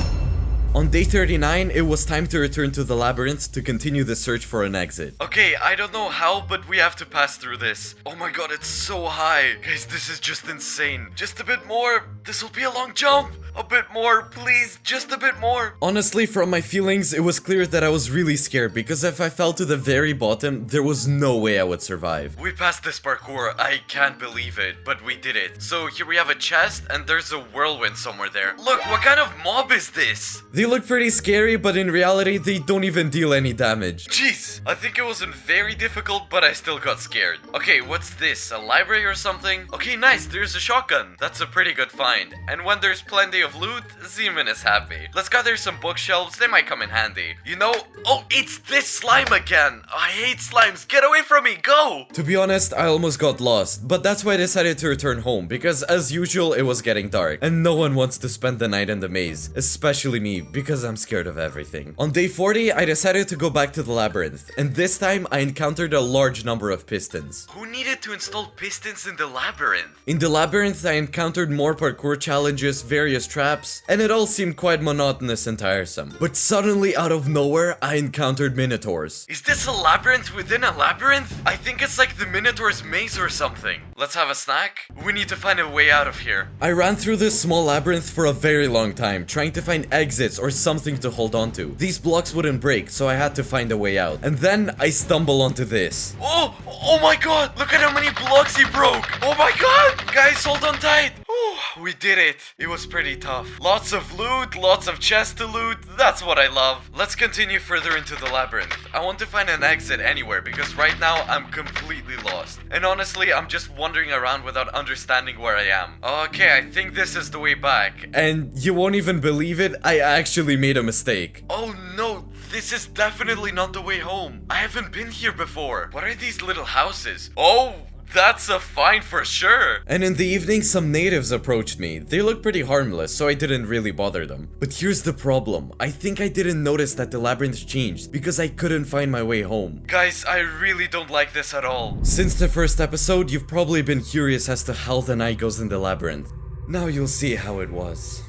Speaker 1: On day 39, it was time to return to the labyrinth to continue the search for an exit. Okay, I don't know how, but we have to pass through this. Oh my god, it's so high. Guys, this is just insane. Just a bit more. This will be a long jump. A bit more, please, just a bit more. Honestly, from my feelings, it was clear that I was really scared because if I fell to the very bottom, there was no way I would survive. We passed this parkour, I can't believe it, but we did it. So here we have a chest and there's a whirlwind somewhere there. Look, what kind of mob is this? They look pretty scary, but in reality, they don't even deal any damage. Jeez, I think it wasn't very difficult, but I still got scared. Okay, what's this, a library or something? Okay, nice, there's a shotgun. That's a pretty good find. And when there's plenty of loot, Zeman is happy. Let's gather some bookshelves, they might come in handy. You know, oh, it's this slime again. I hate slimes, get away from me, go! To be honest, I almost got lost, but that's why I decided to return home, because as usual, it was getting dark, and no one wants to spend the night in the maze, especially me, because I'm scared of everything. On day 40, I decided to go back to the labyrinth, and this time I encountered a large number of pistons. Who needed to install pistons in the labyrinth? In the labyrinth, I encountered more parkour challenges, various traps, and it all seemed quite monotonous and tiresome. But suddenly, out of nowhere, I encountered minotaurs. Is this a labyrinth within a labyrinth? I think it's like the Minotaur's maze or something. Let's have a snack. We need to find a way out of here. I ran through this small labyrinth for a very long time, trying to find exits or something to hold on to. These blocks wouldn't break, so I had to find a way out. And then I stumble onto this. Oh my god! Look at how many blocks he broke! Oh my god! Guys, hold on tight! We did it. It was pretty tough. Lots of loot, lots of chests to loot. That's what I love. Let's continue further into the labyrinth. I want to find an exit anywhere because right now I'm completely lost. And honestly, I'm just wandering around without understanding where I am. Okay, I think this is the way back. And you won't even believe it, I actually made a mistake. Oh no, this is definitely not the way home. I haven't been here before. What are these little houses? Oh! That's a find for sure! And in the evening, some natives approached me. They looked pretty harmless, so I didn't really bother them. But here's the problem. I think I didn't notice that the labyrinth changed because I couldn't find my way home. Guys, I really don't like this at all. Since the first episode, you've probably been curious as to how the night goes in the labyrinth. Now you'll see how it was.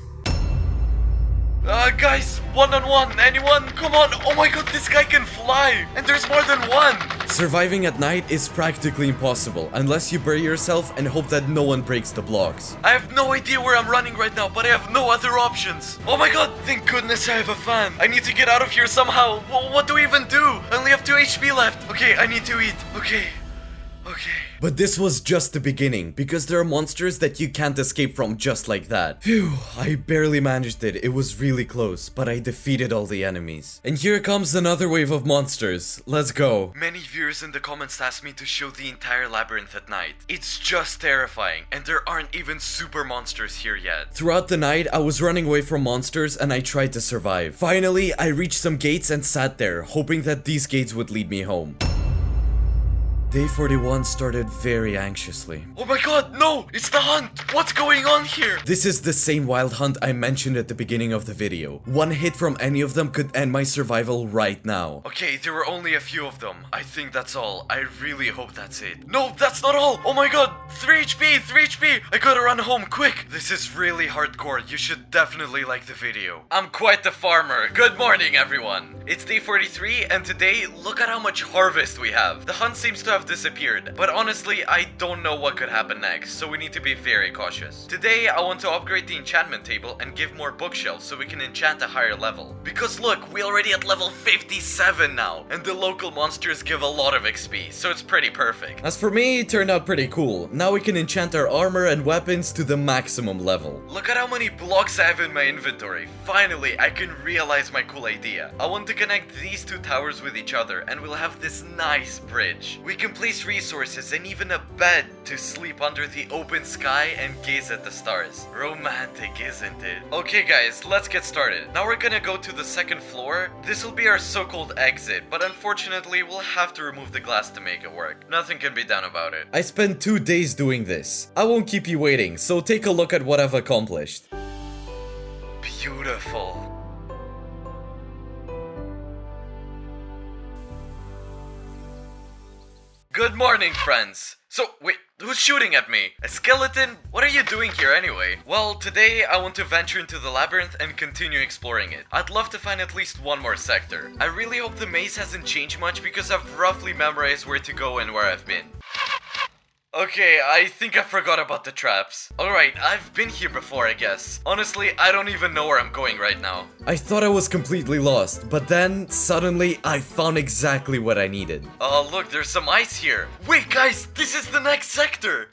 Speaker 1: Guys, one-on-one, anyone? Come on, oh my god, this guy can fly! And there's more than one! Surviving at night is practically impossible, unless you bury yourself and hope that no one breaks the blocks. I have no idea where I'm running right now, but I have no other options. Oh my god, thank goodness I have a fan. I need to get out of here somehow. What do we even do? I only have 2 HP left. Okay, I need to eat. Okay. But this was just the beginning, because there are monsters that you can't escape from just like that. Phew, I barely managed it. It was really close, but I defeated all the enemies. And here comes another wave of monsters. Let's go. Many viewers in the comments asked me to show the entire labyrinth at night. It's just terrifying, and there aren't even super monsters here yet. Throughout the night, I was running away from monsters and I tried to survive. Finally, I reached some gates and sat there, hoping that these gates would lead me home. Day 41 started very anxiously.
Speaker 2: Oh my god, no! It's the hunt! What's going on here?
Speaker 1: This is the same wild hunt I mentioned at the beginning of the video. One hit from any of them could end my survival right now.
Speaker 2: Okay, there were only a few of them. I think that's all. I really hope that's it. No, that's not all! Oh my god! 3 HP! 3 HP! I gotta run home, quick! This is really hardcore. You should definitely like the video. I'm quite the farmer. Good morning, everyone. It's day 43, and today, look at how much harvest we have. The hunt seems to have disappeared, but honestly, I don't know what could happen next, so we need to be very cautious. Today, I want to upgrade the enchantment table and give more bookshelves so we can enchant a higher level. Because look, we're already at level 57 now, and the local monsters give a lot of XP, so it's pretty perfect.
Speaker 1: As for me, it turned out pretty cool. Now we can enchant our armor and weapons to the maximum level.
Speaker 2: Look at how many blocks I have in my inventory. Finally, I can realize my cool idea. I want to connect these two towers with each other, and we'll have this nice bridge. We can place resources and even a bed to sleep under the open sky and gaze at the stars. Romantic, isn't it? Okay guys, let's get started. Now we're gonna go to the second floor. This will be our so-called exit, but unfortunately we'll have to remove the glass to make it work. Nothing can be done about it.
Speaker 1: I spent 2 days doing this. I won't keep you waiting, so take a look at what I've accomplished.
Speaker 2: Beautiful. Good morning, friends. So, wait, who's shooting at me? A skeleton? What are you doing here anyway? Well, today I want to venture into the labyrinth and continue exploring it. I'd love to find at least one more sector. I really hope the maze hasn't changed much because I've roughly memorized where to go and where I've been. Okay, I think I forgot about the traps. Alright, I've been here before, I guess. Honestly, I don't even know where I'm going right now.
Speaker 1: I thought I was completely lost, but then, suddenly, I found exactly what I needed.
Speaker 2: Oh, look, there's some ice here. Wait, guys, this is the next sector!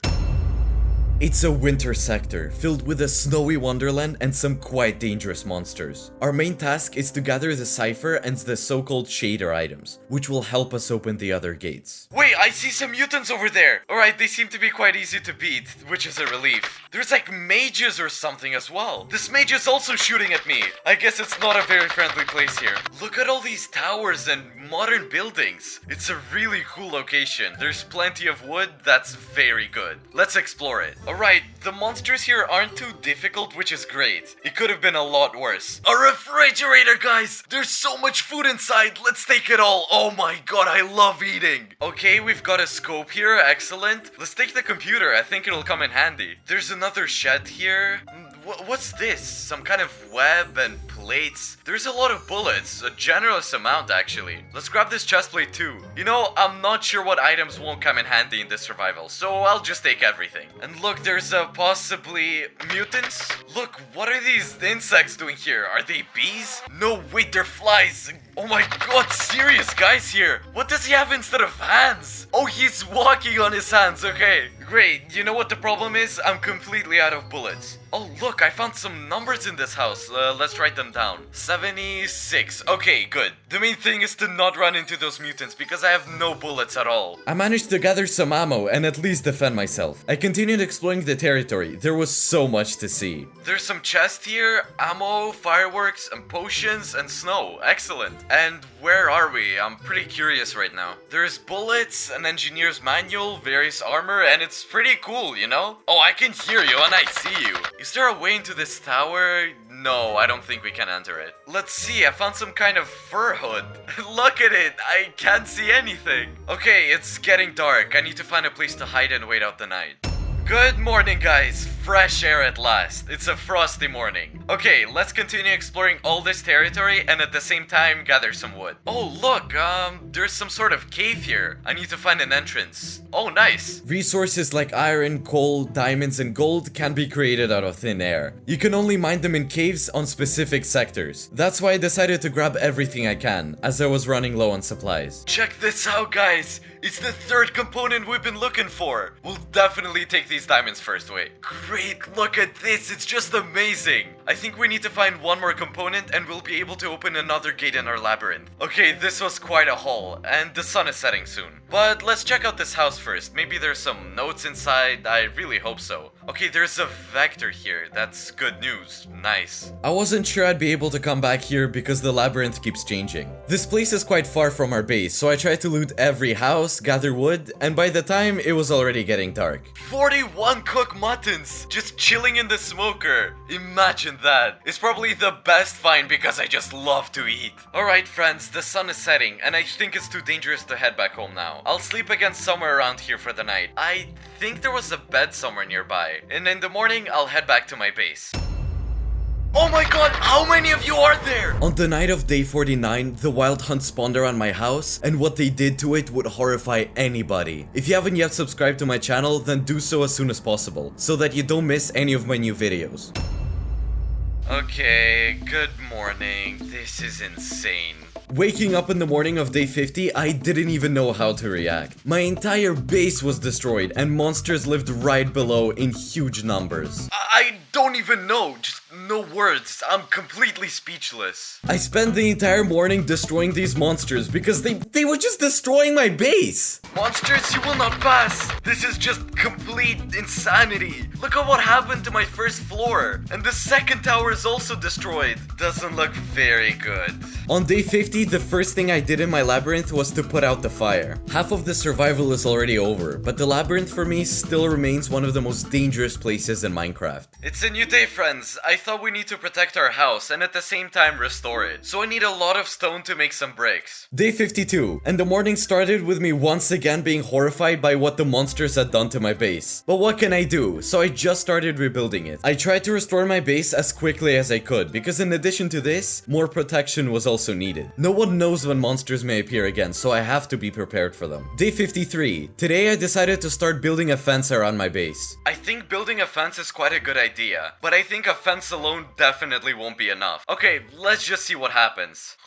Speaker 1: It's a winter sector, filled with a snowy wonderland and some quite dangerous monsters. Our main task is to gather the cipher and the so-called shader items, which will help us open the other gates.
Speaker 2: Wait, I see some mutants over there! Alright, they seem to be quite easy to beat, which is a relief. There's like mages or something as well. This mage is also shooting at me. I guess it's not a very friendly place here. Look at all these towers and modern buildings. It's a really cool location. There's plenty of wood that's very good. Let's explore it. Alright, the monsters here aren't too difficult, which is great. It could have been a lot worse. A refrigerator, guys! There's so much food inside, let's take it all. Oh my god, I love eating. Okay, we've got a scope here, excellent. Let's take the computer, I think it'll come in handy. There's another shed here. What's this? Some kind of web and plates? There's a lot of bullets, a generous amount actually. Let's grab this chest plate too. You know, I'm not sure what items won't come in handy in this survival, so I'll just take everything. And look, there's possibly mutants? Look, what are these insects doing here? Are they bees? No, wait, they're flies. Oh my god, serious guys here. What does he have instead of hands? Oh, he's walking on his hands, okay. Great, you know what the problem is? I'm completely out of bullets. Oh look, I found some numbers in this house. Let's write them down. 76. Okay, good. The main thing is to not run into those mutants because I have no bullets at all.
Speaker 1: I managed to gather some ammo and at least defend myself. I continued exploring the territory. There was so much to see.
Speaker 2: There's some chests here, ammo, fireworks, and potions, and snow. Excellent. And where are we? I'm pretty curious right now. There's bullets, an engineer's manual, various armor, and it's pretty cool, you know? Oh, I can hear you and I see you. Is there a way into this tower? No, I don't think we can enter it. Let's see, I found some kind of fur hood. Look at it, I can't see anything. Okay, it's getting dark. I need to find a place to hide and wait out the night. Good morning, guys. Fresh air at last. It's a frosty morning. Okay, let's continue exploring all this territory and at the same time gather some wood. Oh, look, there's some sort of cave here. I need to find an entrance. Oh, nice.
Speaker 1: Resources like iron, coal, diamonds, and gold can be created out of thin air. You can only mine them in caves on specific sectors. That's why I decided to grab everything I can, as I was running low on supplies.
Speaker 2: Check this out, guys. It's the third component we've been looking for. We'll definitely take these diamonds first, wait. Great, look at this, it's just amazing. I think we need to find one more component and we'll be able to open another gate in our labyrinth. Okay, this was quite a haul, and the sun is setting soon. But let's check out this house first. Maybe there's some notes inside. I really hope so. Okay, there's a vector here. That's good news. Nice.
Speaker 1: I wasn't sure I'd be able to come back here because the labyrinth keeps changing. This place is quite far from our base, so I tried to loot every house, gather wood, and by the time it was already getting dark.
Speaker 2: 41 cooked muttons just chilling in the smoker. Imagine that. It's probably the best find because I just love to eat. Alright friends, the sun is setting and I think it's too dangerous to head back home now. I'll sleep again somewhere around here for the night. I think there was a bed somewhere nearby. And in the morning, I'll head back to my base. Oh my god, how many of you are there?
Speaker 1: On the night of day 49, the wild hunt spawned around my house, and what they did to it would horrify anybody. If you haven't yet subscribed to my channel, then do so as soon as possible, so that you don't miss any of my new videos.
Speaker 2: Okay, good morning. This is insane.
Speaker 1: Waking up in the morning of day 50, I didn't even know how to react. My entire base was destroyed, and monsters lived right below in huge numbers.
Speaker 2: I don't even know, just no words. I'm completely speechless.
Speaker 1: I spent the entire morning destroying these monsters because they were just destroying my base.
Speaker 2: Monsters, you will not pass. This is just complete insanity. Look at what happened to my first floor. And the second tower is also destroyed. Doesn't look very good.
Speaker 1: On day 50, the first thing I did in my labyrinth was to put out the fire. Half of the survival is already over, but the labyrinth for me still remains one of the most dangerous places in Minecraft.
Speaker 2: It's a new day, friends. I thought we need to protect our house and at the same time restore it. So I need a lot of stone to make some bricks.
Speaker 1: Day 52, and the morning started with me once again being horrified by what the monsters had done to my base. But what can I do? So I just started rebuilding it. I tried to restore my base as quickly as I could, because in addition to this, more protection was also needed. No one knows when monsters may appear again, so I have to be prepared for them. Day 53. Today I decided to start building a fence around my base.
Speaker 2: I think building a fence is quite a good idea, but I think a fence alone definitely won't be enough. Okay, let's just see what happens.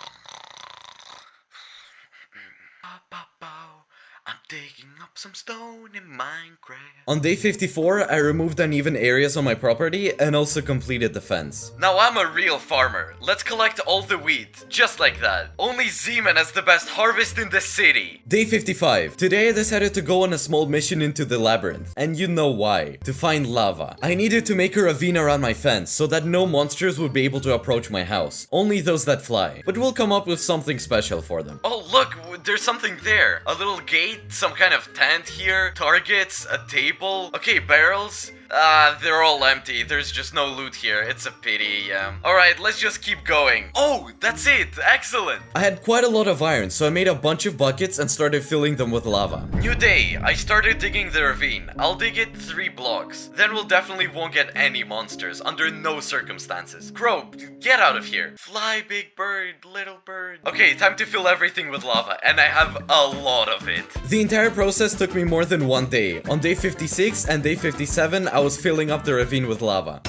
Speaker 2: I'm digging up some stone in Minecraft.
Speaker 1: On day 54, I removed uneven areas on my property and also completed the fence.
Speaker 2: Now I'm a real farmer. Let's collect all the wheat, just like that. Only Z-Man has the best harvest in the city.
Speaker 1: Day 55. Today I decided to go on a small mission into the labyrinth. And you know why. To find lava. I needed to make a ravine around my fence so that no monsters would be able to approach my house. Only those that fly. But we'll come up with something special for them.
Speaker 2: Oh look, there's something there. A little gate, some kind of tent here, targets, a table. Okay, barrels. They're all empty. There's just no loot here. It's a pity, yeah. Alright, let's just keep going. Oh, that's it. Excellent.
Speaker 1: I had quite a lot of iron, so I made a bunch of buckets and started filling them with lava.
Speaker 2: New day. I started digging the ravine. I'll dig it 3 blocks. Then we'll definitely won't get any monsters, under no circumstances. Crow, get out of here. Fly, big bird, little bird. Okay, time to fill everything with lava, and I have a lot of it.
Speaker 1: The entire process took me more than 1 day. On day 56 and day 57, I was filling up the ravine with lava.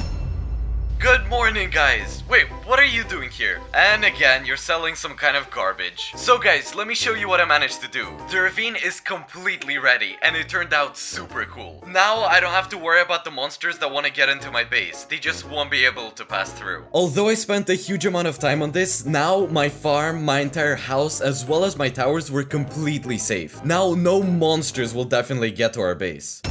Speaker 2: Good morning, guys. Wait, what are you doing here? And again, you're selling some kind of garbage. So guys, let me show you what I managed to do. The ravine is completely ready, and it turned out super cool. Now, I don't have to worry about the monsters that want to get into my base. They just won't be able to pass through.
Speaker 1: Although I spent a huge amount of time on this, now my farm, my entire house, as well as my towers were completely safe. Now, no monsters will definitely get to our base.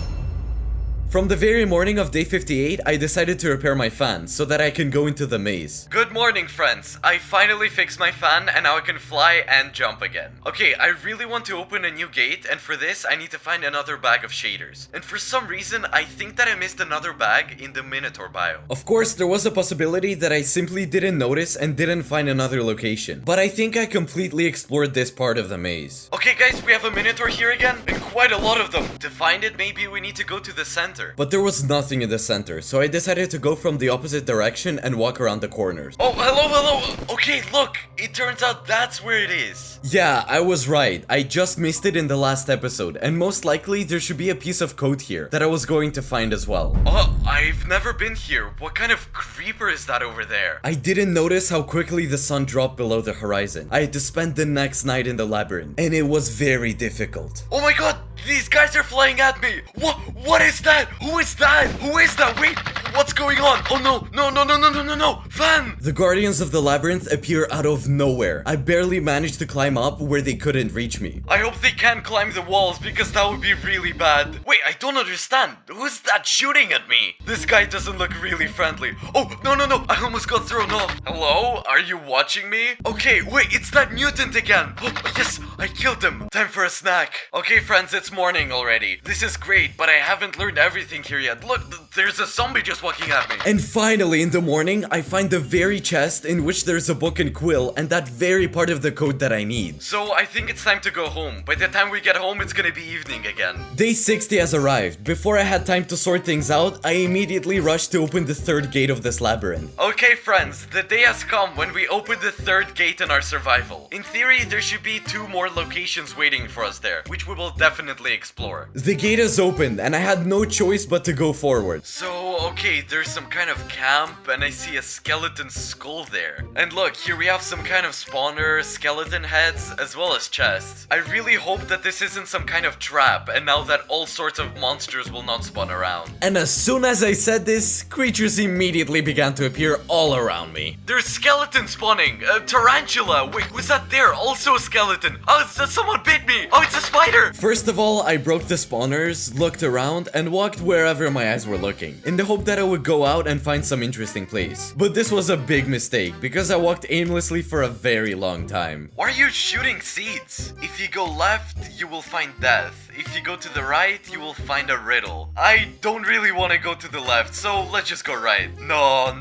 Speaker 1: From the very morning of day 58, I decided to repair my fan so that I can go into the maze.
Speaker 2: Good morning, friends. I finally fixed my fan and now I can fly and jump again. Okay, I really want to open a new gate, and for this I need to find another bag of shaders. And for some reason, I think that I missed another bag in the Minotaur biome.
Speaker 1: Of course, there was a possibility that I simply didn't notice and didn't find another location. But I think I completely explored this part of the maze.
Speaker 2: Okay guys, we have a Minotaur here again, and quite a lot of them. To find it, maybe we need to go to the center.
Speaker 1: But there was nothing in the center, so I decided to go from the opposite direction and walk around the corners.
Speaker 2: Oh, hello. Okay, look, it turns out that's where it is.
Speaker 1: Yeah, I was right. I just missed it in the last episode, and most likely there should be a piece of code here that I was going to find as well.
Speaker 2: Oh, I've never been here. What kind of creeper is that over there?
Speaker 1: I didn't notice how quickly the sun dropped below the horizon. I had to spend the next night in the labyrinth, and it was very difficult.
Speaker 2: Oh my god, these guys are flying at me. What is that? Who is that? Wait, what's going on? Oh no, no, Van!
Speaker 1: The guardians of the labyrinth appear out of nowhere. I barely managed to climb up where they couldn't reach me.
Speaker 2: I hope they can't climb the walls because that would be really bad. Wait, I don't understand. Who's that shooting at me? This guy doesn't look really friendly. Oh, no, I almost got thrown off. Hello? Are you watching me? Okay, wait, it's that mutant again. Oh, yes, I killed him. Time for a snack. Okay, friends, it's morning already. This is great, but I haven't learned everything here yet. Look, there's a zombie just walking at me.
Speaker 1: And finally, in the morning, I find the very chest in which there's a book and quill and that very part of the code that I need.
Speaker 2: So I think it's time to go home. By the time we get home, it's gonna be evening again.
Speaker 1: Day 60 has arrived. Before I had time to sort things out, I immediately rushed to open the third gate of this labyrinth.
Speaker 2: Okay, friends, the day has come when we open the third gate in our survival. In theory, there should be 2 more locations waiting for us there, which we will definitely explore.
Speaker 1: The gate is open, and I had no choice but to go forward.
Speaker 2: So, okay, there's some kind of camp, and I see a skeleton skull there. And look, here we have some kind of spawner, skeleton heads, as well as chests. I really hope that this isn't some kind of trap, and now that all sorts of monsters will not spawn around.
Speaker 1: And as soon as I said this, creatures immediately began to appear all around me.
Speaker 2: There's skeletons spawning. Tarantula. Wait, was that there? Also a skeleton. Oh, someone bit me. Oh, it's a spider.
Speaker 1: First of all, I broke the spawners, looked around, and walked wherever my eyes were looking, in the hope that I would go out and find some interesting place. But this was a big mistake, because I walked aimlessly for a very long time.
Speaker 2: Why are you shooting seeds? If you go left, you will find death. If you go to the right, you will find a riddle. I don't really want to go to the left, so let's just go right. No,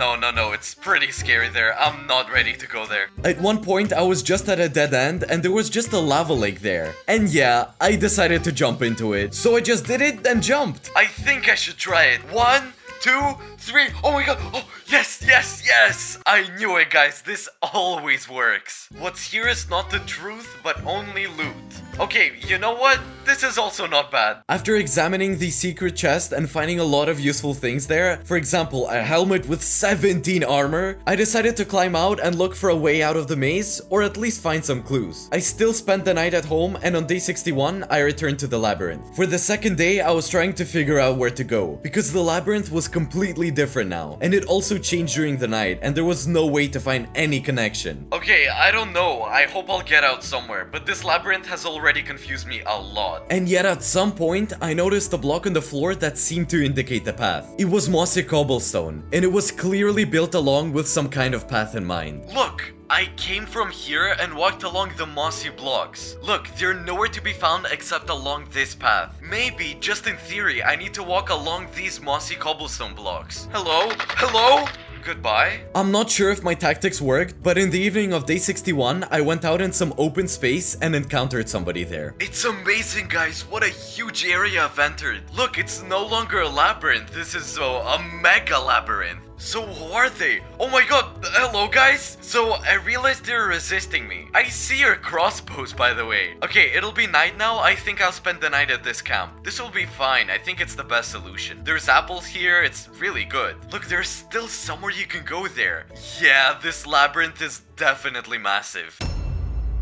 Speaker 2: it's pretty scary there. I'm not ready to go there.
Speaker 1: At one point, I was just at a dead end, and there was just a lava lake there. And yeah, I decided to jump into it. So I just did it and jumped.
Speaker 2: I think I should try it. 1, 2, 3. Oh my god. Oh, yes. I knew it, guys. This always works. What's here is not the truth, but only loot. Okay, you know what? This is also not bad.
Speaker 1: After examining the secret chest and finding a lot of useful things there, for example, a helmet with 17 armor, I decided to climb out and look for a way out of the maze, or at least find some clues. I still spent the night at home, and on day 61, I returned to the labyrinth. For the second day, I was trying to figure out where to go, because the labyrinth was completely different now, and it also changed during the night, and there was no way to find any connection.
Speaker 2: Okay, I don't know. I hope I'll get out somewhere, but this labyrinth has already confused me a lot.
Speaker 1: And yet at some point, I noticed a block on the floor that seemed to indicate the path. It was mossy cobblestone, and it was clearly built along with some kind of path in mind.
Speaker 2: Look! I came from here and walked along the mossy blocks. Look, they're nowhere to be found except along this path. Maybe, just in theory, I need to walk along these mossy cobblestone blocks. Hello? Goodbye?
Speaker 1: I'm not sure if my tactics worked, but in the evening of day 61, I went out in some open space and encountered somebody there.
Speaker 2: It's amazing, guys. What a huge area I've entered. Look, it's no longer a labyrinth. This is a mega labyrinth. So who are they? Oh my god, hello guys! So I realized they're resisting me. I see your crossbows, by the way. Okay, it'll be night now. I think I'll spend the night at this camp. This will be fine. I think it's the best solution. There's apples here. It's really good. Look, there's still somewhere you can go there. Yeah, this labyrinth is definitely massive.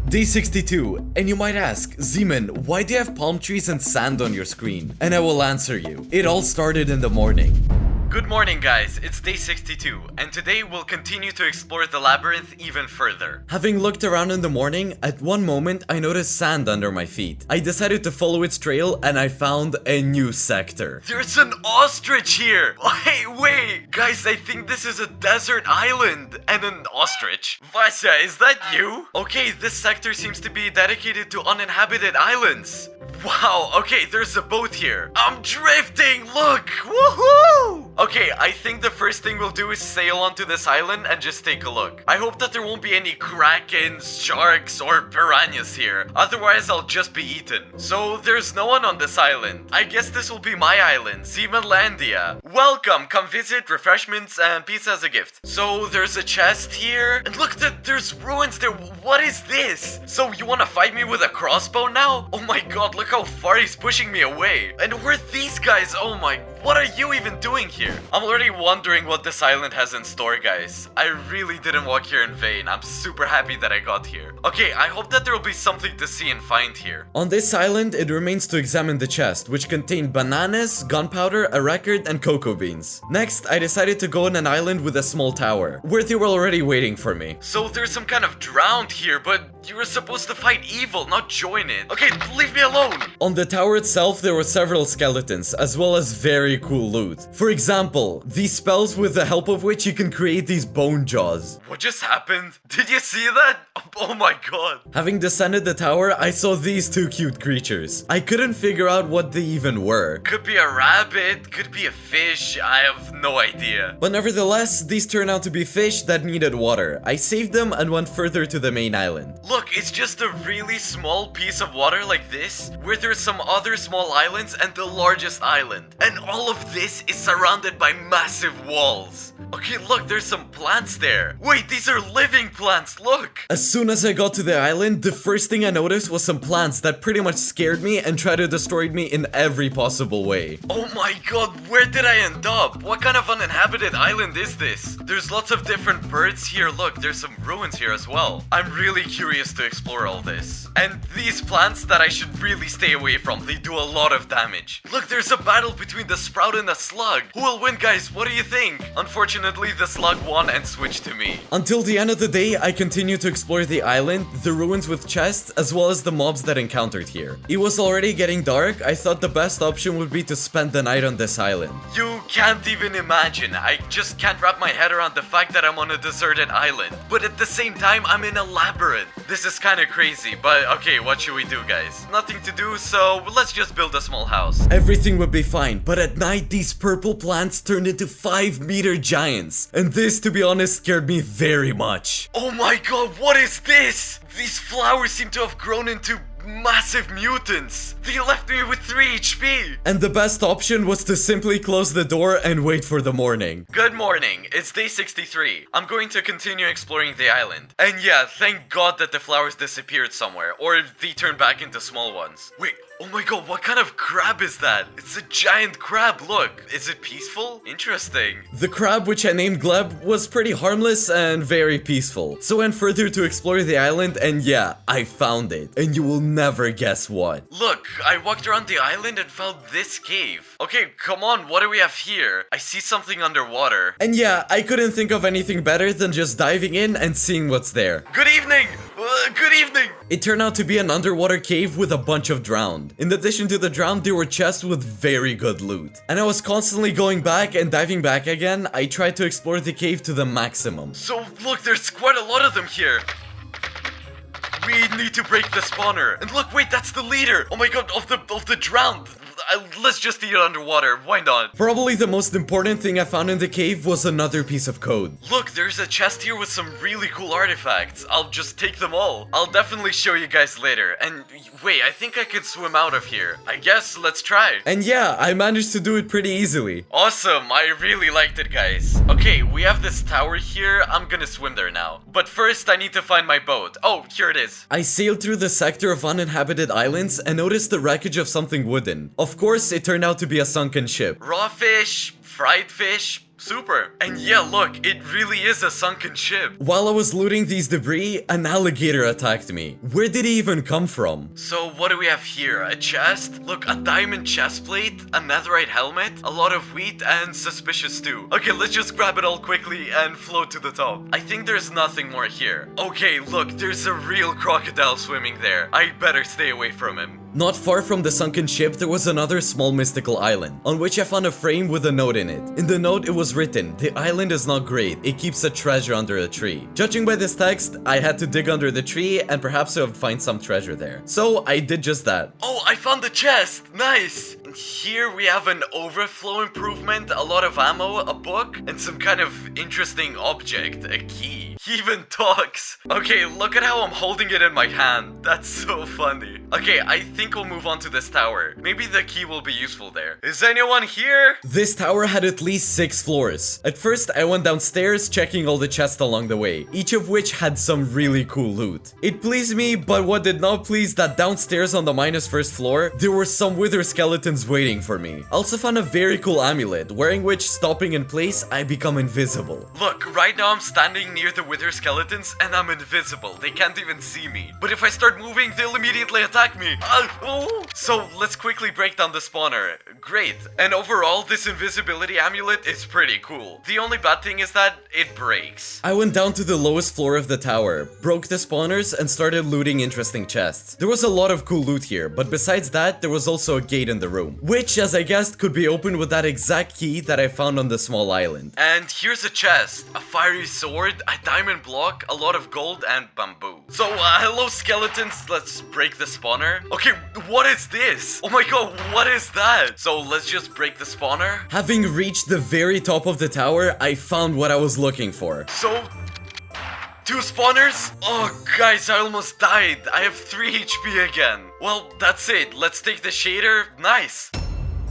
Speaker 1: Day 62, and you might ask, Zeman, why do you have palm trees and sand on your screen? And I will answer you. It all started in the morning.
Speaker 2: Good morning, guys. It's day 62, and today we'll continue to explore the labyrinth even further.
Speaker 1: Having looked around in the morning, at one moment I noticed sand under my feet. I decided to follow its trail, and I found a new sector.
Speaker 2: There's an ostrich here! Hey, wait! Guys, I think this is a desert island and an ostrich. Vasya, is that you? Okay, this sector seems to be dedicated to uninhabited islands. Wow, okay, there's a boat here. I'm drifting, look! Woohoo! Okay, I think the first thing we'll do is sail onto this island and just take a look. I hope that there won't be any krakens, sharks, or piranhas here. Otherwise, I'll just be eaten. So, there's no one on this island. I guess this will be my island, Zealandlandia. Welcome, come visit, refreshments, and pizza as a gift. So, there's a chest here. And look, there's ruins there. What is this? So, you wanna fight me with a crossbow now? Oh my god, look how far he's pushing me away. And who are these guys? Oh my, what are you even doing here? I'm already wondering what this island has in store, guys. I really didn't walk here in vain. I'm super happy that I got here. Okay, I hope that there will be something to see and find here.
Speaker 1: On this island, it remains to examine the chest, which contained bananas, gunpowder, a record, and cocoa beans. Next, I decided to go on an island with a small tower, where they were already waiting for me.
Speaker 2: So there's some kind of drowned here, but you were supposed to fight evil, not join it. Okay, leave me alone!
Speaker 1: On the tower itself, there were several skeletons, as well as very cool loot. For example, these spells with the help of which you can create these bone jaws.
Speaker 2: What just happened? Did you see that? Oh my god.
Speaker 1: Having descended the tower, I saw these two cute creatures. I couldn't figure out what they even were.
Speaker 2: Could be a rabbit, could be a fish, I have no idea.
Speaker 1: But nevertheless, these turned out to be fish that needed water. I saved them and went further to the main island.
Speaker 2: Look, it's just a really small piece of water like this, where there's some other small islands and the largest island. And all of this is surrounded by massive walls. Okay, look, there's some plants there. Wait, these are living plants, look!
Speaker 1: As soon as I got to the island, the first thing I noticed was some plants that pretty much scared me and tried to destroy me in every possible way.
Speaker 2: Oh my god, where did I end up? What kind of uninhabited island is this? There's lots of different birds here. Look, there's some ruins here as well. I'm really curious to explore all this. And these plants that I should really stay away from, they do a lot of damage. Look, there's a battle between the sprout and the slug. Who will win, guys? What do you think? Unfortunately, the slug won and switched to me.
Speaker 1: Until the end of the day, I continued to explore the island, the ruins with chests, as well as the mobs that encountered here. It was already getting dark. I thought the best option would be to spend the night on this island.
Speaker 2: You can't even imagine. I just can't wrap my head around the fact that I'm on a deserted island. But at the same time, I'm in a labyrinth. This is kind of crazy, but okay, what should we do, guys? Nothing to do, so let's just build a small house.
Speaker 1: Everything would be fine, but at night, these purple plants turned into 5-meter giants. And this, to be honest, scared me very much.
Speaker 2: Oh my god, what is this? These flowers seem to have grown into massive mutants. They left me with 3 HP.
Speaker 1: And the best option was to simply close the door and wait for the morning.
Speaker 2: Good morning, it's day 63. I'm going to continue exploring the island. And yeah, thank god that the flowers disappeared somewhere, or they turned back into small ones. Wait, oh my god, what kind of crab is that? It's a giant crab, look. Is it peaceful? Interesting.
Speaker 1: The crab, which I named Gleb, was pretty harmless and very peaceful. So I went further to explore the island, and yeah, I found it. And you will never guess what.
Speaker 2: Look, I walked around the island and found this cave. Okay, come on, what do we have here? I see something underwater.
Speaker 1: And yeah, I couldn't think of anything better than just diving in and seeing what's there.
Speaker 2: Good evening! Good evening!
Speaker 1: It turned out to be an underwater cave with a bunch of drowned. In addition to the drowned, there were chests with very good loot. And I was constantly going back and diving back again. I tried to explore the cave to the maximum.
Speaker 2: So look, there's quite a lot of them here. We need to break the spawner. And look, wait, that's the leader. Oh my god, of the drowned. Let's just eat it underwater. Why not?
Speaker 1: Probably the most important thing I found in the cave was another piece of code.
Speaker 2: Look, there's a chest here with some really cool artifacts. I'll just take them all. I'll definitely show you guys later. And wait, I think I can swim out of here. I guess let's try.
Speaker 1: And yeah, I managed to do it pretty easily.
Speaker 2: Awesome, I really liked it, guys. Okay, we have this tower here. I'm gonna swim there now. But first, I need to find my boat. Oh, here it is.
Speaker 1: I sailed through the sector of uninhabited islands and noticed the wreckage of something wooden. Of course, it turned out to be a sunken ship.
Speaker 2: Raw fish, fried fish, super. And yeah, look, it really is a sunken ship.
Speaker 1: While I was looting these debris, an alligator attacked me. Where did he even come from?
Speaker 2: So what do we have here? A chest? Look, a diamond chest plate, a netherite helmet, a lot of wheat, and suspicious stew. Okay, let's just grab it all quickly and float to the top. I think there's nothing more here. Okay, look, there's a real crocodile swimming there. I better stay away from him.
Speaker 1: Not far from the sunken ship, there was another small mystical island, on which I found a frame with a note in it. In the note, it was written, "The island is not great, it keeps a treasure under a tree." Judging by this text, I had to dig under the tree and perhaps I would find some treasure there. So I did just that.
Speaker 2: Oh, I found the chest! Nice! And here we have an overflow improvement, a lot of ammo, a book, and some kind of interesting object, a key. He even talks. Okay, look at how I'm holding it in my hand. That's so funny. Okay, I think we'll move on to this tower. Maybe the key will be useful there. Is anyone here?
Speaker 1: This tower had at least 6 floors. At first, I went downstairs checking all the chests along the way, each of which had some really cool loot. It pleased me, but what did not please that downstairs on the -1st floor, there were some wither skeletons waiting for me. I also found a very cool amulet, wearing which, stopping in place, I become invisible.
Speaker 2: Look, right now I'm standing near the wither skeletons and I'm invisible. They can't even see me. But if I start moving, they'll immediately attack me. So let's quickly break down the spawner. Great. And overall, this invisibility amulet is pretty cool. The only bad thing is that it breaks.
Speaker 1: I went down to the lowest floor of the tower, broke the spawners, and started looting interesting chests. There was a lot of cool loot here, but besides that, there was also a gate in the room, which, as I guessed, could be opened with that exact key that I found on the small island.
Speaker 2: And here's a chest, a fiery sword, a diamond block, a lot of gold, and bamboo. So, hello skeletons, let's break the spawner. Okay, what is this? Oh my god, what is that? So, let's just break the spawner.
Speaker 1: Having reached the very top of the tower, I found what I was looking for.
Speaker 2: So, 2 spawners? Oh, guys, I almost died. I have 3 HP again. Well, that's it. Let's take the shader. Nice.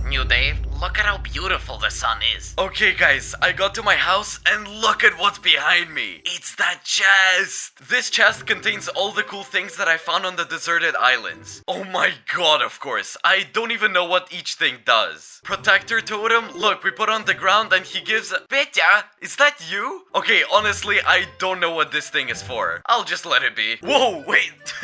Speaker 3: New Dave, look at how beautiful the sun is.
Speaker 2: Okay, guys, I got to my house and look at what's behind me. It's that chest. This chest contains all the cool things that I found on the deserted islands. Oh my god, of course. I don't even know what each thing does. Protector totem? Look, we put on the ground and he gives a... Petya, is that you? Okay, honestly, I don't know what this thing is for. I'll just let it be. Whoa, wait.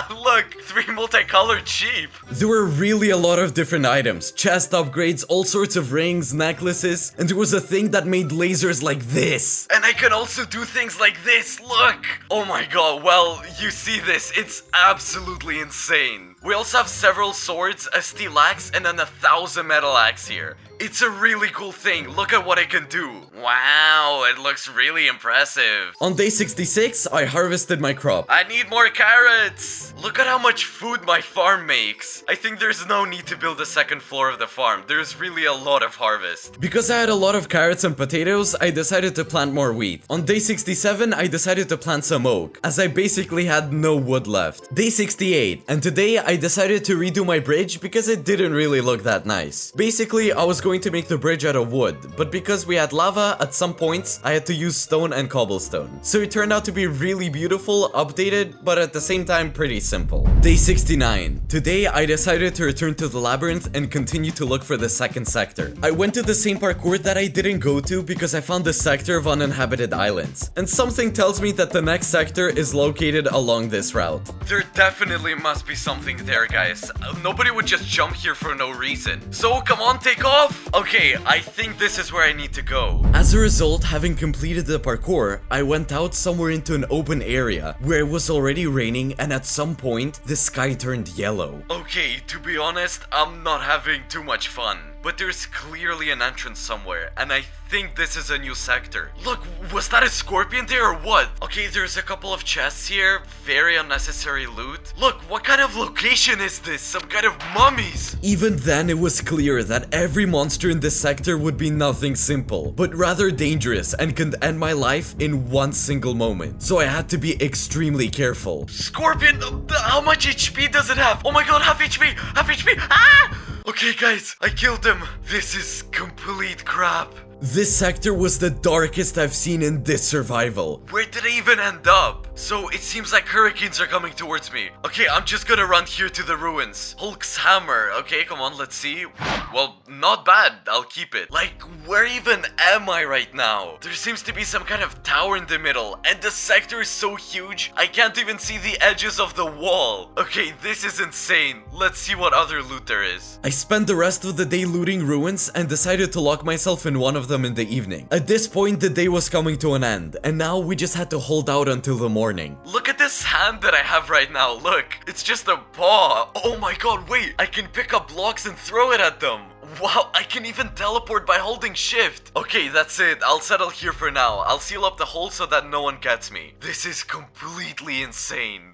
Speaker 2: Look, 3 multicolored sheep.
Speaker 1: There were really a lot of different items, chest upgrades, all sorts of rings, necklaces, and there was a thing that made lasers like this.
Speaker 2: And I can also do things like this, look! Oh my god, well, you see this, it's absolutely insane. We also have several swords, a steel axe, and then 1,000 metal axe here. It's a really cool thing, look at what I can do. Wow, it looks really impressive.
Speaker 1: On day 66, I harvested my crop.
Speaker 2: I need more carrots! Look at how much food my farm makes. I think there's no need to build a 2nd floor of the farm. There's really a lot of harvest.
Speaker 1: Because I had a lot of carrots and potatoes, I decided to plant more wheat. On day 67, I decided to plant some oak, as I basically had no wood left. Day 68, and today I decided to redo my bridge because it didn't really look that nice. Basically, I was going to make the bridge out of wood, but because we had lava, at some points, I had to use stone and cobblestone. So it turned out to be really beautiful, updated, but at the same time pretty simple. Day 69. Today, I decided to return to the labyrinth and continue to look for the 2nd sector. I went to the same parkour that I didn't go to because I found the sector of uninhabited islands. And something tells me that the next sector is located along this route.
Speaker 2: There definitely must be something there, guys. Nobody would just jump here for no reason. So come on, take off! Okay, I think this is where I need to go.
Speaker 1: As a result, having completed the parkour, I went out somewhere into an open area where it was already raining and at some point, the sky turned yellow.
Speaker 2: Okay, to be honest, I'm not having too much fun. But there's clearly an entrance somewhere, and I think this is a new sector. Look, was that a scorpion there or what? Okay, there's a couple of chests here, very unnecessary loot. Look, what kind of location is this? Some kind of mummies?
Speaker 1: Even then, it was clear that every monster in this sector would be nothing simple, but rather dangerous and could end my life in one single moment. So I had to be extremely careful.
Speaker 2: Scorpion, how much HP does it have? Oh my god, half HP, half HP, ah! Okay guys, I killed him. This is complete crap.
Speaker 1: This sector was the darkest I've seen in this survival.
Speaker 2: Where did I even end up? So it seems like hurricanes are coming towards me. Okay, I'm just gonna run here to the ruins. Hulk's hammer. Okay, come on, let's see. Well, not bad. I'll keep it. Like, where even am I right now? There seems to be some kind of tower in the middle, and the sector is so huge, I can't even see the edges of the wall. Okay, this is insane. Let's see what other loot there is.
Speaker 1: I spent the rest of the day looting ruins and decided to lock myself in one of them in the evening. At this point, the day was coming to an end, and now we just had to hold out until the morning.
Speaker 2: Look at this hand that I have right now, look. It's just a paw. Oh my god, wait. I can pick up blocks and throw it at them. Wow, I can even teleport by holding shift. Okay, that's it. I'll settle here for now. I'll seal up the hole so that no one gets me. This is completely insane.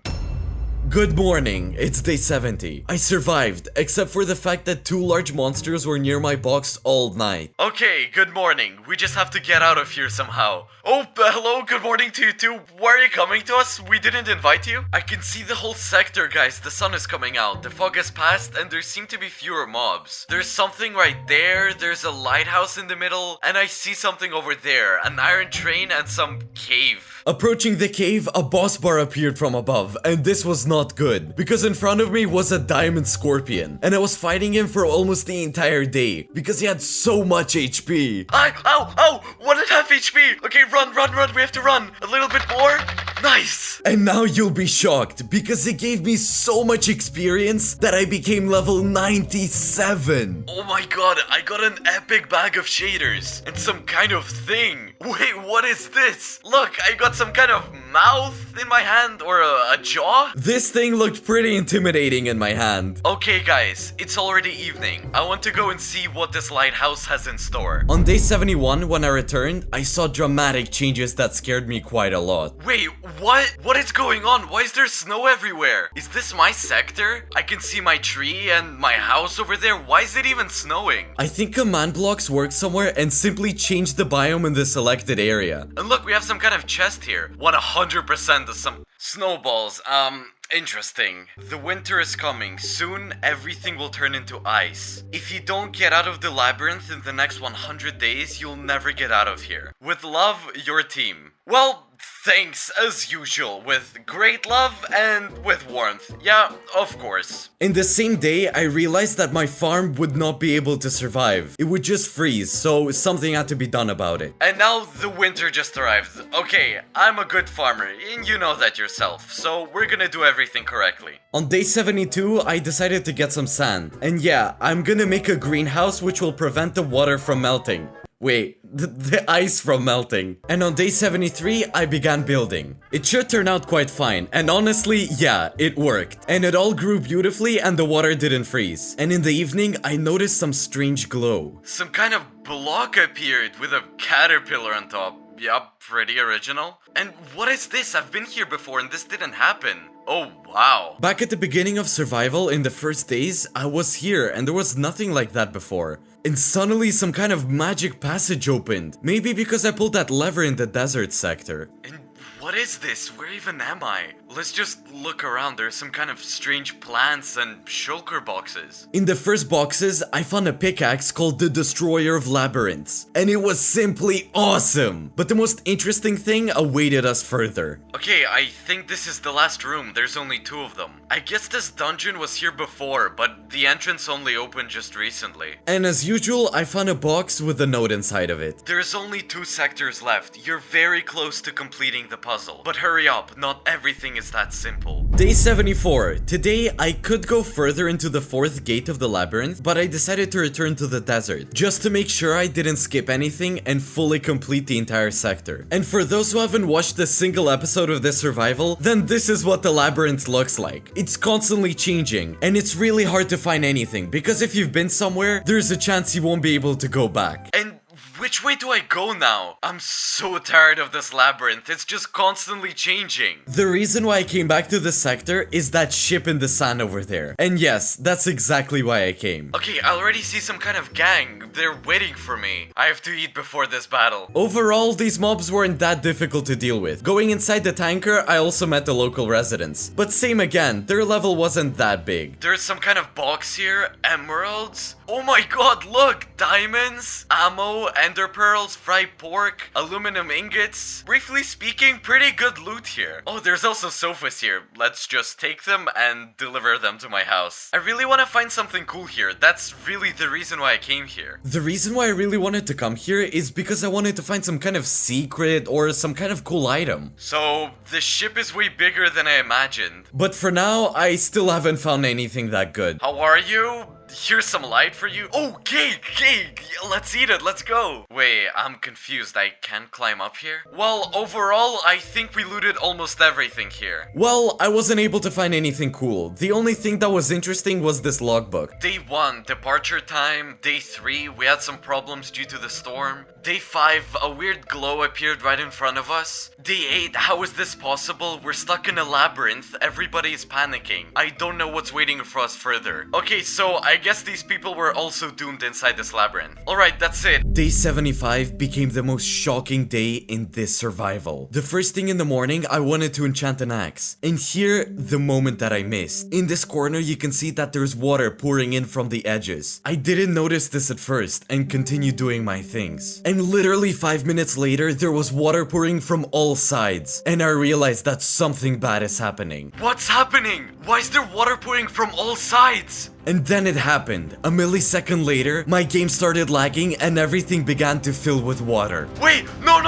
Speaker 1: Good morning, it's day 70. I survived, except for the fact that 2 large monsters were near my box all night.
Speaker 2: Okay, good morning. We just have to get out of here somehow. Oh, hello, good morning to you too. Why are you coming to us? We didn't invite you? I can see the whole sector, guys. The sun is coming out. The fog has passed and there seem to be fewer mobs. There's something right there. There's a lighthouse in the middle. And I see something over there. An iron train and some cave.
Speaker 1: Approaching the cave, a boss bar appeared from above, and this was not good, because in front of me was a diamond scorpion, and I was fighting him for almost the entire day, because he had so much HP.
Speaker 2: Ow, 1.5 HP. Okay, run, we have to run. A little bit more. Nice.
Speaker 1: And now you'll be shocked, because it gave me so much experience that I became level 97.
Speaker 2: Oh my god, I got an epic bag of shaders and some kind of thing. Wait, what is this? Look, I got some kind of mouth in my hand or a jaw?
Speaker 1: This thing looked pretty intimidating in my hand.
Speaker 2: Okay guys, it's already evening. I want to go and see what this lighthouse has in store.
Speaker 1: On day 71, when I returned, I saw dramatic changes that scared me quite a lot.
Speaker 2: Wait, what? What is going on? Why is there snow everywhere? Is this my sector? I can see my tree and my house over there. Why is it even snowing?
Speaker 1: I think command blocks work somewhere and simply change the biome in the selected area.
Speaker 2: And look, we have some kind of chest here. 100% of some snowballs. Interesting. The winter is coming. Soon, everything will turn into ice. If you don't get out of the labyrinth in the next 100 days, you'll never get out of here. With love, your team. Well, thanks as usual, with great love and with warmth. Yeah, of course.
Speaker 1: In the same day, I realized that my farm would not be able to survive. It would just freeze, so something had to be done about it.
Speaker 2: And now the winter just arrived. Okay, I'm a good farmer, and you know that yourself, so we're gonna do everything correctly.
Speaker 1: On day 72, I decided to get some sand. And yeah, I'm gonna make a greenhouse which will prevent the water from melting. Wait, the ice from melting. And on day 73, I began building. It should turn out quite fine, and honestly, yeah, it worked. And it all grew beautifully and the water didn't freeze. And in the evening, I noticed some strange glow.
Speaker 2: Some kind of block appeared with a caterpillar on top. Yup, pretty original. And what is this? I've been here before and this didn't happen. Oh, wow.
Speaker 1: Back at the beginning of survival in the first days, I was here and there was nothing like that before. And suddenly some kind of magic passage opened. Maybe because I pulled that lever in the desert sector.
Speaker 2: And what is this? Where even am I? Let's just look around. There's some kind of strange plants and shulker boxes.
Speaker 1: In the first boxes, I found a pickaxe called the Destroyer of Labyrinths. And it was simply awesome! But the most interesting thing awaited us further.
Speaker 2: Okay, I think this is the last room. There's only 2 of them. I guess this dungeon was here before, but the entrance only opened just recently.
Speaker 1: And as usual, I found a box with a note inside of it.
Speaker 2: There's only 2 sectors left. You're very close to completing the puzzle. But hurry up, not everything is that simple.
Speaker 1: Day 74. Today, I could go further into the 4th gate of the labyrinth, but I decided to return to the desert, just to make sure I didn't skip anything and fully complete the entire sector. And for those who haven't watched a single episode of this survival, then this is what the labyrinth looks like. It's constantly changing, and it's really hard to find anything, because if you've been somewhere, there's a chance you won't be able to go back.
Speaker 2: And which way do I go now? I'm so tired of this labyrinth. It's just constantly changing.
Speaker 1: The reason why I came back to this sector is that ship in the sand over there. And yes, that's exactly why I came.
Speaker 2: Okay, I already see some kind of gang. They're waiting for me. I have to eat before this battle.
Speaker 1: Overall, these mobs weren't that difficult to deal with. Going inside the tanker, I also met the local residents. But same again, their level wasn't that big.
Speaker 2: There's some kind of box here. Emeralds. Oh my god, look! Diamonds, ammo, ender pearls, fried pork, aluminum ingots. Briefly speaking, pretty good loot here. Oh, there's also sofas here. Let's just take them and deliver them to my house. I really want to find something cool here. That's really the reason why I came here.
Speaker 1: The reason why I really wanted to come here is because I wanted to find some kind of secret or some kind of cool item.
Speaker 2: So, the ship is way bigger than I imagined.
Speaker 1: But for now, I still haven't found anything that good.
Speaker 2: How are you? Here's some light for you. Oh, cake! Let's eat it, let's go. Wait, I'm confused. I can't climb up here? Well, overall, I think we looted almost everything here.
Speaker 1: Well, I wasn't able to find anything cool. The only thing that was interesting was this logbook.
Speaker 2: Day 1, departure time. Day 3, we had some problems due to the storm. Day 5, a weird glow appeared right in front of us. Day 8, how is this possible? We're stuck in a labyrinth, everybody is panicking. I don't know what's waiting for us further. Okay, so I guess these people were also doomed inside this labyrinth. Alright, that's it.
Speaker 1: Day 75 became the most shocking day in this survival. The first thing in the morning, I wanted to enchant an axe. And here, the moment that I missed. In this corner, you can see that there's water pouring in from the edges. I didn't notice this at first and continued doing my things. And literally 5 minutes later, there was water pouring from all sides. And I realized that something bad is happening.
Speaker 2: What's happening? Why is there water pouring from all sides?
Speaker 1: And then it happened. A millisecond later, my game started lagging and everything began to fill with water.
Speaker 2: Wait, no!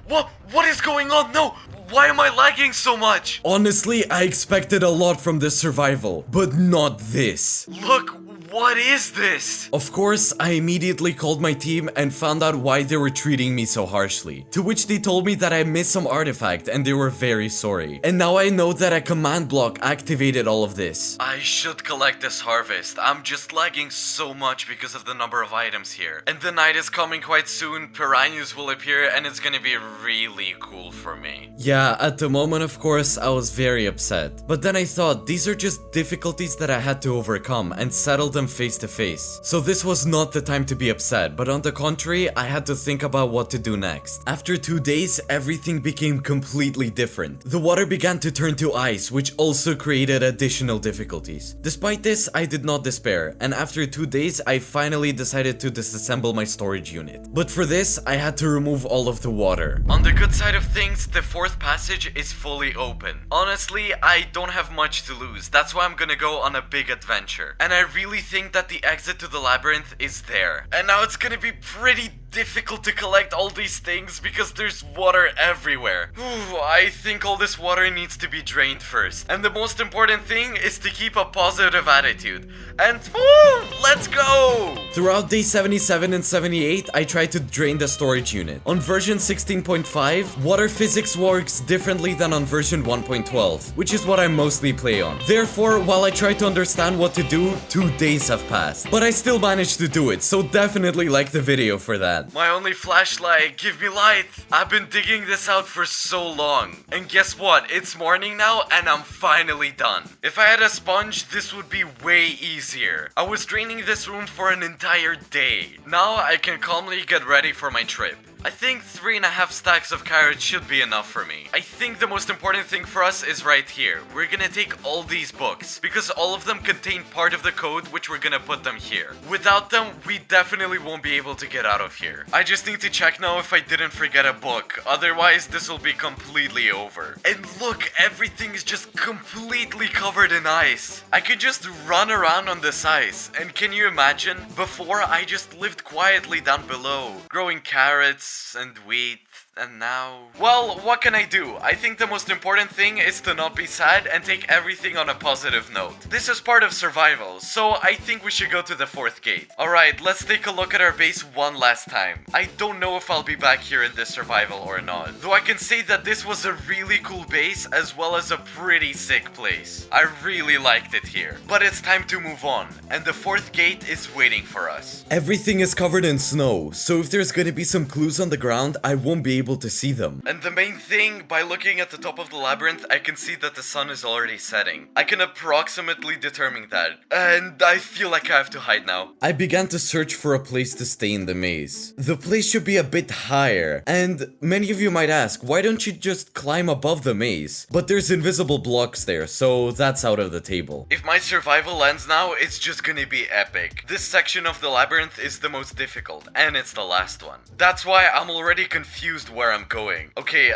Speaker 2: What is going on? No! Why am I lagging so much?
Speaker 1: Honestly, I expected a lot from this survival, but not this.
Speaker 2: Look, what is this?
Speaker 1: Of course, I immediately called my team and found out why they were treating me so harshly. To which they told me that I missed some artifact and they were very sorry. And now I know that a command block activated all of this.
Speaker 2: I should collect this harvest. I'm just lagging so much because of the number of items here. And the night is coming quite soon, piranhas will appear and it's gonna be really cool for me.
Speaker 1: Yeah, at the moment, of course, I was very upset. But then I thought, these are just difficulties that I had to overcome and settle them face to face. So this was not the time to be upset, but on the contrary, I had to think about what to do next. After 2 days, everything became completely different. The water began to turn to ice, which also created additional difficulties. Despite this, I did not despair, and after 2 days, I finally decided to disassemble my storage unit. But for this, I had to remove all of the water.
Speaker 2: On the good side of things, the fourth passage is fully open. Honestly, I don't have much to lose. That's why I'm gonna go on a big adventure. And I really think that the exit to the labyrinth is there. And now it's gonna be pretty difficult to collect all these things because there's water everywhere. Ooh, I think all this water needs to be drained first. And the most important thing is to keep a positive attitude. And woo, let's go!
Speaker 1: Throughout day 77 and 78, I tried to drain the storage unit. On version 16.5, water physics works differently than on version 1.12, which is what I mostly play on. Therefore, while I try to understand what to do, 2 days have passed. But I still managed to do it, so definitely like the video for that.
Speaker 2: My only flashlight, give me light. I've been digging this out for so long. And guess what? It's morning now and I'm finally done. If I had a sponge, this would be way easier. I was draining this room for an entire day. Now I can calmly get ready for my trip. I think 3.5 stacks of carrots should be enough for me. I think the most important thing for us is right here. We're gonna take all these books, because all of them contain part of the code, which we're gonna put them here. Without them, we definitely won't be able to get out of here. I just need to check now if I didn't forget a book, otherwise this will be completely over. And look, everything is just completely covered in ice. I could just run around on this ice, and can you imagine? Before, I just lived quietly down below, growing carrots and wheat, and now... Well, what can I do? I think the most important thing is to not be sad and take everything on a positive note. This is part of survival, so I think we should go to the fourth gate. Alright, let's take a look at our base one last time. I don't know if I'll be back here in this survival or not, though I can say that this was a really cool base as well as a pretty sick place. I really liked it here. But it's time to move on, and the fourth gate is waiting for us.
Speaker 1: Everything is covered in snow, so if there's gonna be some clues on the ground, I won't be able to see them.
Speaker 2: And the main thing, by looking at the top of the labyrinth, I can see that the sun is already setting. I can approximately determine that, and I feel like I have to hide now.
Speaker 1: I began to search for a place to stay in the maze. The place should be a bit higher, and many of you might ask, why don't you just climb above the maze? But there's invisible blocks there, so that's out of the table.
Speaker 2: If my survival ends now, it's just gonna be epic. This section of the labyrinth is the most difficult, and it's the last one. That's why I'm already confused where I'm going. Okay,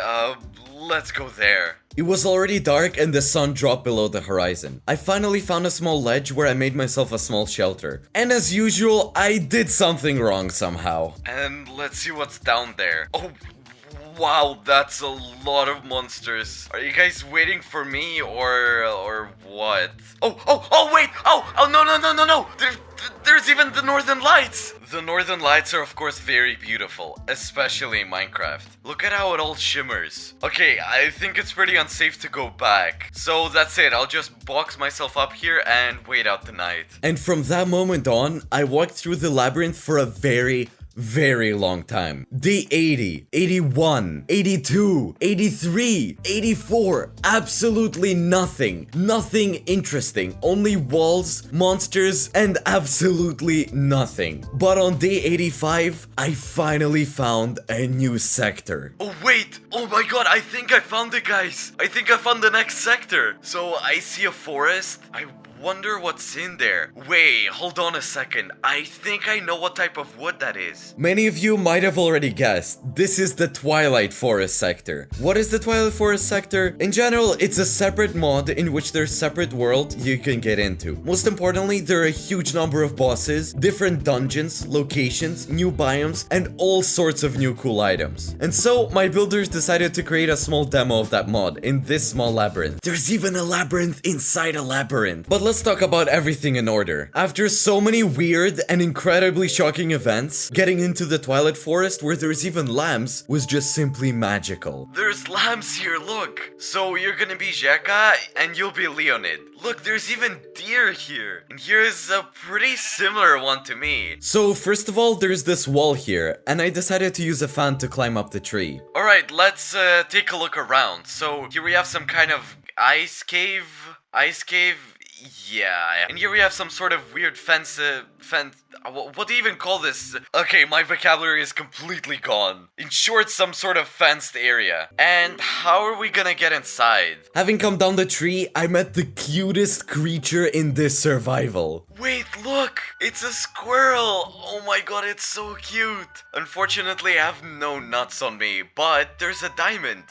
Speaker 2: let's go there.
Speaker 1: It was already dark and the sun dropped below the horizon. I finally found a small ledge where I made myself a small shelter. And as usual, I did something wrong somehow.
Speaker 2: And let's see what's down there. Oh, wow, that's a lot of monsters. Are you guys waiting for me or what? Oh, wait! Oh, no! There's even the Northern Lights! The Northern Lights are of course very beautiful, especially in Minecraft. Look at how it all shimmers. Okay, I think it's pretty unsafe to go back. So that's it, I'll just box myself up here and wait out the night.
Speaker 1: And from that moment on, I walked through the labyrinth for a very very long time. Day 80, 81, 82, 83, 84, absolutely nothing. Nothing interesting, only walls, monsters, and absolutely nothing. But on day 85, I finally found a new sector.
Speaker 2: Oh wait! Oh my god, I think I found it, guys! I think I found the next sector! So I see a forest. I wonder what's in there. Wait, hold on a second. I think I know what type of wood that is.
Speaker 1: Many of you might have already guessed, this is the Twilight Forest sector. What is the Twilight Forest sector? In general, it's a separate mod in which there's separate world you can get into. Most importantly, there are a huge number of bosses, different dungeons, locations, new biomes, and all sorts of new cool items. And so, my builders decided to create a small demo of that mod in this small labyrinth. There's even a labyrinth inside a labyrinth. But let's talk about everything in order. After so many weird and incredibly shocking events, getting into the Twilight Forest where there's even lambs was just simply magical.
Speaker 2: There's lambs here, look. So you're gonna be Jekka and you'll be Leonid. Look, there's even deer here. And here is a pretty similar one to me.
Speaker 1: So first of all, there's this wall here, and I decided to use a fan to climb up the tree.
Speaker 2: Alright, let's take a look around. So here we have some kind of ice cave. Yeah, and here we have some sort of weird fence, what do you even call this? Okay, my vocabulary is completely gone. In short, some sort of fenced area. And how are we gonna get inside?
Speaker 1: Having come down the tree, I met the cutest creature in this survival.
Speaker 2: Wait, look! It's a squirrel! Oh my god, it's so cute! Unfortunately, I have no nuts on me, but there's a diamond.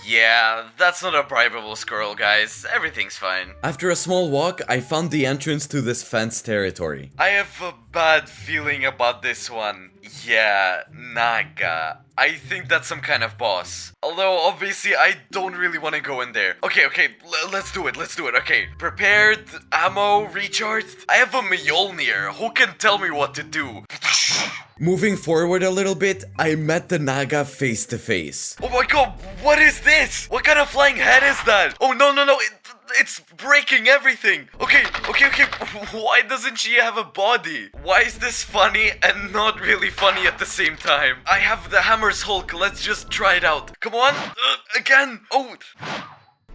Speaker 2: Yeah, that's not a bribable squirrel, guys. Everything's fine.
Speaker 1: After a small walk, I found the entrance to this fenced territory.
Speaker 2: I have a bad feeling about this one. Yeah, Naga. I think that's some kind of boss. Although, obviously, I don't really want to go in there. Okay, let's do it, Okay, prepared, ammo, recharged. I have a Mjolnir. Who can tell me what to do?
Speaker 1: Moving forward a little bit, I met the Naga face to face.
Speaker 2: Oh my god, what is this? What kind of flying head is that? Oh no, it's breaking everything. Okay. Why doesn't she have a body? Why is this funny and not really funny at the same time? I have the Hammer's Hulk. Let's just try it out. Come on. Again. Oh,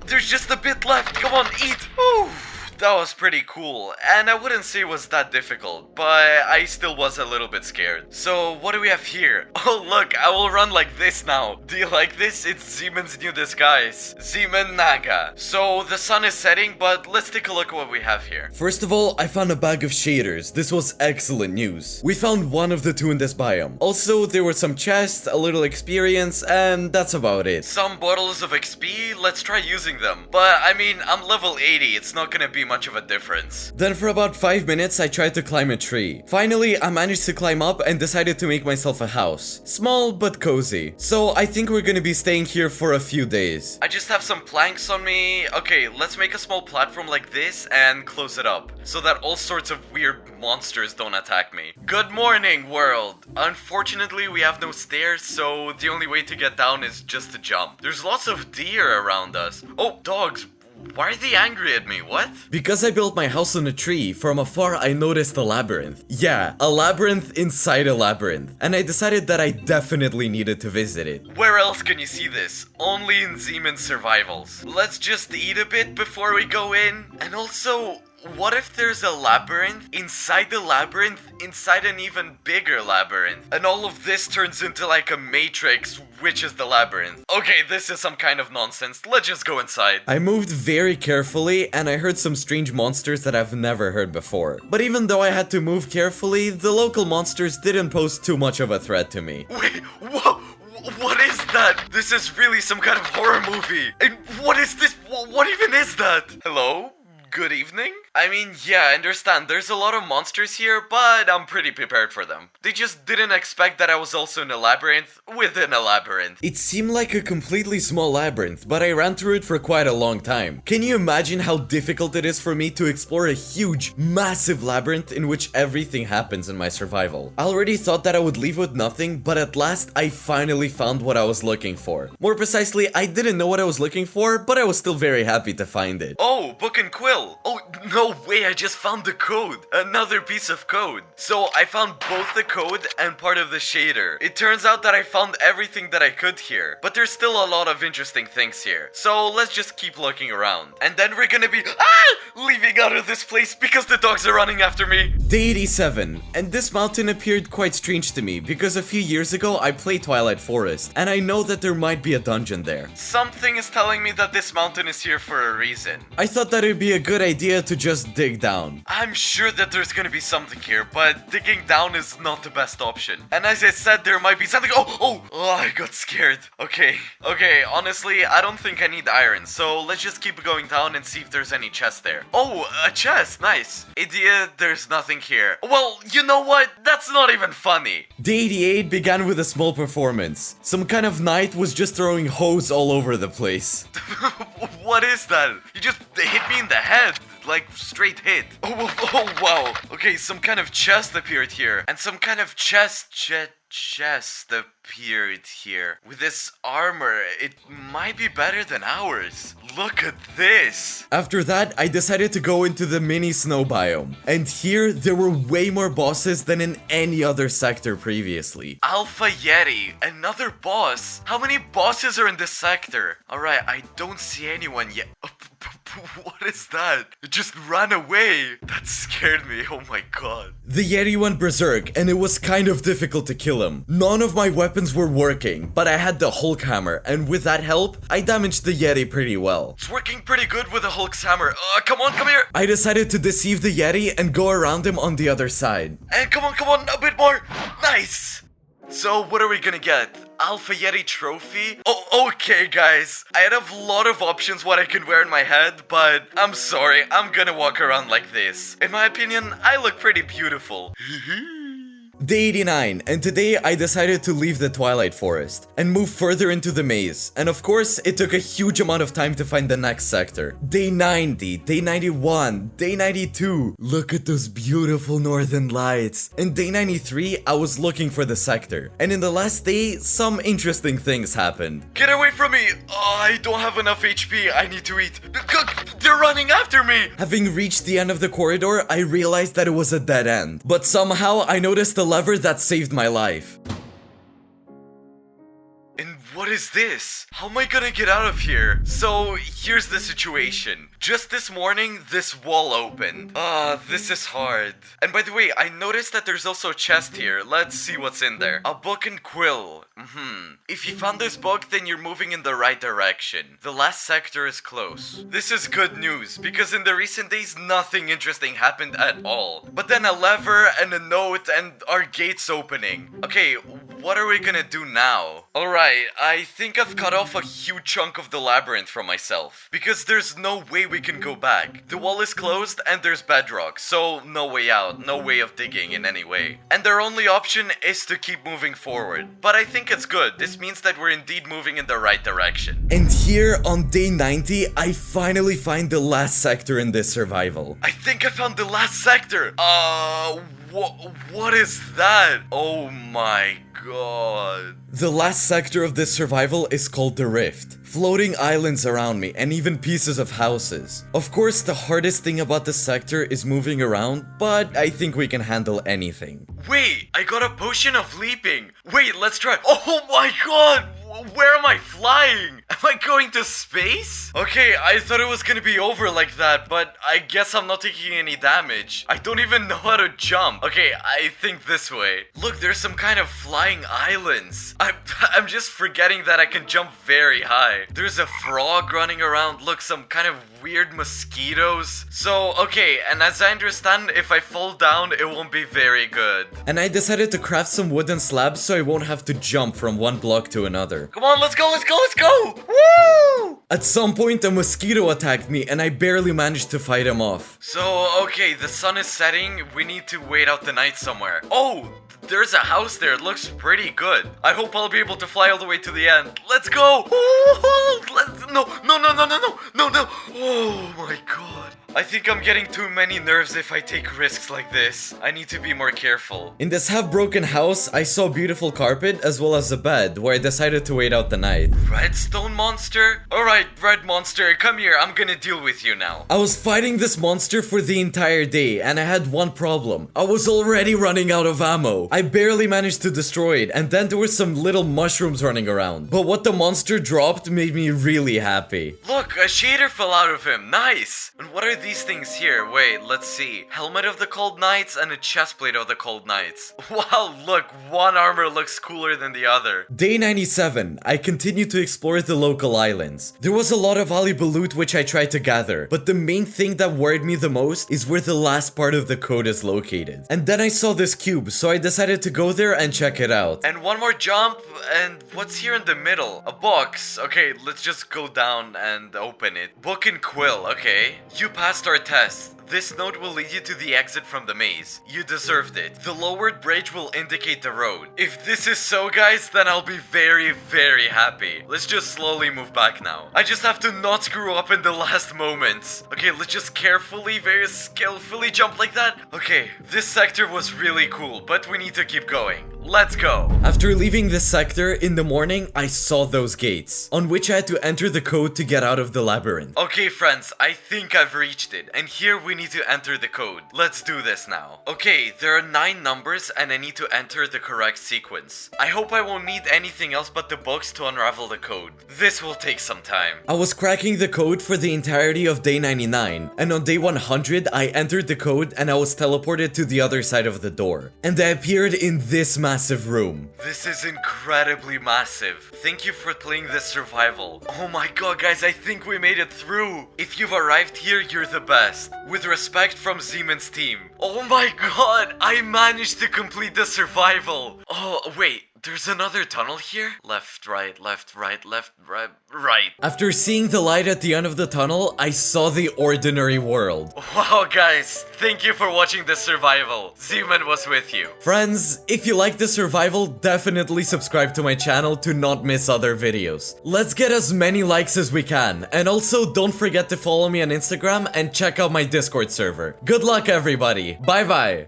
Speaker 2: there's just a bit left. Come on, eat. Ooh. That was pretty cool, and I wouldn't say it was that difficult, but I still was a little bit scared. So, what do we have here? Oh look, I will run like this now. Do you like this? It's Zeman's new disguise. Zeman Naga. So, the sun is setting, but let's take a look at what we have here.
Speaker 1: First of all, I found a bag of shaders. This was excellent news. We found one of the two in this biome. Also, there were some chests, a little experience, and that's about it.
Speaker 2: Some bottles of XP, let's try using them. But, I mean, I'm level 80, it's not gonna be much of a difference.
Speaker 1: Then for about 5 minutes, I tried to climb a tree. Finally, I managed to climb up and decided to make myself a house. Small but cozy. So I think we're gonna be staying here for a few days.
Speaker 2: I just have some planks on me. Okay, let's make a small platform like this and close it up so that all sorts of weird monsters don't attack me. Good morning, world. Unfortunately, we have no stairs, so the only way to get down is just to jump. There's lots of deer around us. Oh, dogs. Why are they angry at me? What?
Speaker 1: Because I built my house on a tree, from afar I noticed a labyrinth. Yeah, a labyrinth inside a labyrinth. And I decided that I definitely needed to visit it.
Speaker 2: Where else can you see this? Only in Zeman's survivals. Let's just eat a bit before we go in. And also, what if there's a labyrinth inside the labyrinth inside an even bigger labyrinth? And all of this turns into like a matrix, which is the labyrinth. Okay, this is some kind of nonsense. Let's just go inside.
Speaker 1: I moved very carefully and I heard some strange monsters that I've never heard before. But even though I had to move carefully, the local monsters didn't pose too much of a threat to me.
Speaker 2: Wait, whoa! What is that? This is really some kind of horror movie. And what is this? What even is that? Hello? Good evening? I mean, yeah, I understand. There's a lot of monsters here, but I'm pretty prepared for them. They just didn't expect that I was also in a labyrinth within a labyrinth.
Speaker 1: It seemed like a completely small labyrinth, but I ran through it for quite a long time. Can you imagine how difficult it is for me to explore a huge, massive labyrinth in which everything happens in my survival? I already thought that I would leave with nothing, but at last I finally found what I was looking for. More precisely, I didn't know what I was looking for, but I was still very happy to find it.
Speaker 2: Oh, book and quill. Oh, No way, I just found the code. Another piece of code. So I found both the code and part of the shader. It turns out that I found everything that I could here. But there's still a lot of interesting things here. So let's just keep looking around. And then we're gonna be leaving out of this place because the dogs are running after me.
Speaker 1: Day 87, and this mountain appeared quite strange to me because a few years ago I played Twilight Forest, and I know that there might be a dungeon there.
Speaker 2: Something is telling me that this mountain is here for a reason.
Speaker 1: I thought that it'd be a good idea to just dig down.
Speaker 2: I'm sure that there's gonna be something here, but digging down is not the best option. And as I said, there might be something. Oh, I got scared. Okay, honestly, I don't think I need iron, so let's just keep going down and see if there's any chest there. Oh, a chest, nice. Idiot, there's nothing here. Well, you know what? That's not even funny.
Speaker 1: Day 88 began with a small performance. Some kind of knight was just throwing hose all over the place.
Speaker 2: What is that? You just hit me in the head. Like, straight hit. Oh, wow. Okay, some kind of chest appeared here. And some kind of chest appeared here. With this armor, it might be better than ours. Look at this.
Speaker 1: After that, I decided to go into the mini snow biome. And here, there were way more bosses than in any other sector previously.
Speaker 2: Alpha Yeti, another boss. How many bosses are in this sector? Alright, I don't see anyone yet. What is that? It just ran away. That scared me. Oh my god.
Speaker 1: The Yeti went berserk, and it was kind of difficult to kill him. None of my weapons were working, but I had the Hulk hammer, and with that help, I damaged the Yeti pretty well.
Speaker 2: It's working pretty good with the Hulk's hammer. Come on, come here.
Speaker 1: I decided to deceive the Yeti and go around him on the other side.
Speaker 2: And come on, a bit more. Nice. So what are we gonna get? Alpha Yeti trophy? Oh, okay guys. I had a lot of options what I can wear in my head, but I'm sorry, I'm gonna walk around like this. In my opinion, I look pretty beautiful.
Speaker 1: Day 89, and today I decided to leave the Twilight Forest and move further into the maze. And of course, it took a huge amount of time to find the next sector. Day 90, Day 91, Day 92. Look at those beautiful northern lights. And Day 93, I was looking for the sector. And in the last day, some interesting things happened.
Speaker 2: Get away from me! Oh, I don't have enough HP. I need to eat. They're running after me!
Speaker 1: Having reached the end of the corridor, I realized that it was a dead end. But somehow, I noticed the lever that saved my life.
Speaker 2: And what is this? How am I gonna get out of here? So, here's the situation. Just this morning, this wall opened. This is hard. And by the way, I noticed that there's also a chest here. Let's see what's in there. A book and quill. If you found this book, then you're moving in the right direction. The last sector is close. This is good news, because in the recent days, nothing interesting happened at all. But then a lever and a note and our gates opening. Okay, what are we gonna do now? Alright, I think I've cut off a huge chunk of the labyrinth from myself. Because there's no way we can go back. The wall is closed and there's bedrock, so no way out, no way of digging in any way. And their only option is to keep moving forward. But I think it's good. This means that we're indeed moving in the right direction.
Speaker 1: And here on day 90, I finally find the last sector in this survival.
Speaker 2: I think I found the last sector. What is that? Oh my god.
Speaker 1: The last sector of this survival is called the Rift. Floating islands around me and even pieces of houses. Of course, the hardest thing about this sector is moving around, but I think we can handle anything.
Speaker 2: Wait, I got a potion of leaping. Wait, let's try. Oh my god! Where am I flying? Am I going to space? Okay, I thought it was gonna be over like that, but I guess I'm not taking any damage. I don't even know how to jump. Okay, I think this way. Look, there's some kind of flying islands. I'm just forgetting that I can jump very high. There's a frog running around. Look, some kind of weird mosquitoes. So, okay, and as I understand, if I fall down, it won't be very good.
Speaker 1: And I decided to craft some wooden slabs so I won't have to jump from one block to another.
Speaker 2: Come on, let's go! Woo!
Speaker 1: At some point, a mosquito attacked me and I barely managed to fight him off.
Speaker 2: So, okay, the sun is setting. We need to wait out the night somewhere. Oh, there's a house there. It looks pretty good. I hope I'll be able to fly all the way to the end. Let's go! No. Oh my god. I think I'm getting too many nerves if I take risks like this. I need to be more careful.
Speaker 1: In this half-broken house, I saw a beautiful carpet as well as a bed where I decided to wait out the night.
Speaker 2: Redstone monster? Alright, red monster, come here. I'm gonna deal with you now.
Speaker 1: I was fighting this monster for the entire day and I had one problem. I was already running out of ammo. I barely managed to destroy it and then there were some little mushrooms running around. But what the monster dropped made me really happy.
Speaker 2: Look, a shader fell out of him. Nice. And what are these things here? Wait, let's see. Helmet of the Cold Knights and a chestplate of the Cold Knights. Wow, look, one armor looks cooler than the other.
Speaker 1: Day 97, I continued to explore the local islands. There was a lot of valuable loot which I tried to gather, but the main thing that worried me the most is where the last part of the code is located. And then I saw this cube, so I decided to go there and check it out.
Speaker 2: And one more jump, and what's here in the middle? A box. Okay, let's just go down and open it. Book and quill, okay. You passed our test. This note will lead you to the exit from the maze. You deserved it. The lowered bridge will indicate the road. If this is so, guys, then I'll be very, very happy. Let's just slowly move back now. I just have to not screw up in the last moments. Okay, let's just carefully, very skillfully jump like that. Okay, this sector was really cool, but we need to keep going. Let's go.
Speaker 1: After leaving this sector, in the morning, I saw those gates, on which I had to enter the code to get out of the labyrinth.
Speaker 2: Okay, friends, I think I've reached it, and here we need to enter the code. Let's do this now. Okay, there are 9 numbers, and I need to enter the correct sequence. I hope I won't need anything else but the books to unravel the code. This will take some time.
Speaker 1: I was cracking the code for the entirety of day 99, and on day 100, I entered the code and I was teleported to the other side of the door. And I appeared in this massive room.
Speaker 2: This is incredibly massive. Thank you for playing this survival. Oh my god, guys, I think we made it through. If you've arrived here, you're the best. With respect from Zeman's team. Oh my god, I managed to complete the survival. Oh, wait. There's another tunnel here? Left, right, left, right, left, right, right.
Speaker 1: After seeing the light at the end of the tunnel, I saw the ordinary world.
Speaker 2: Wow, guys, thank you for watching this survival. Zeman was with you.
Speaker 1: Friends, if you like this survival, definitely subscribe to my channel to not miss other videos. Let's get as many likes as we can. And also, don't forget to follow me on Instagram and check out my Discord server. Good luck, everybody. Bye-bye.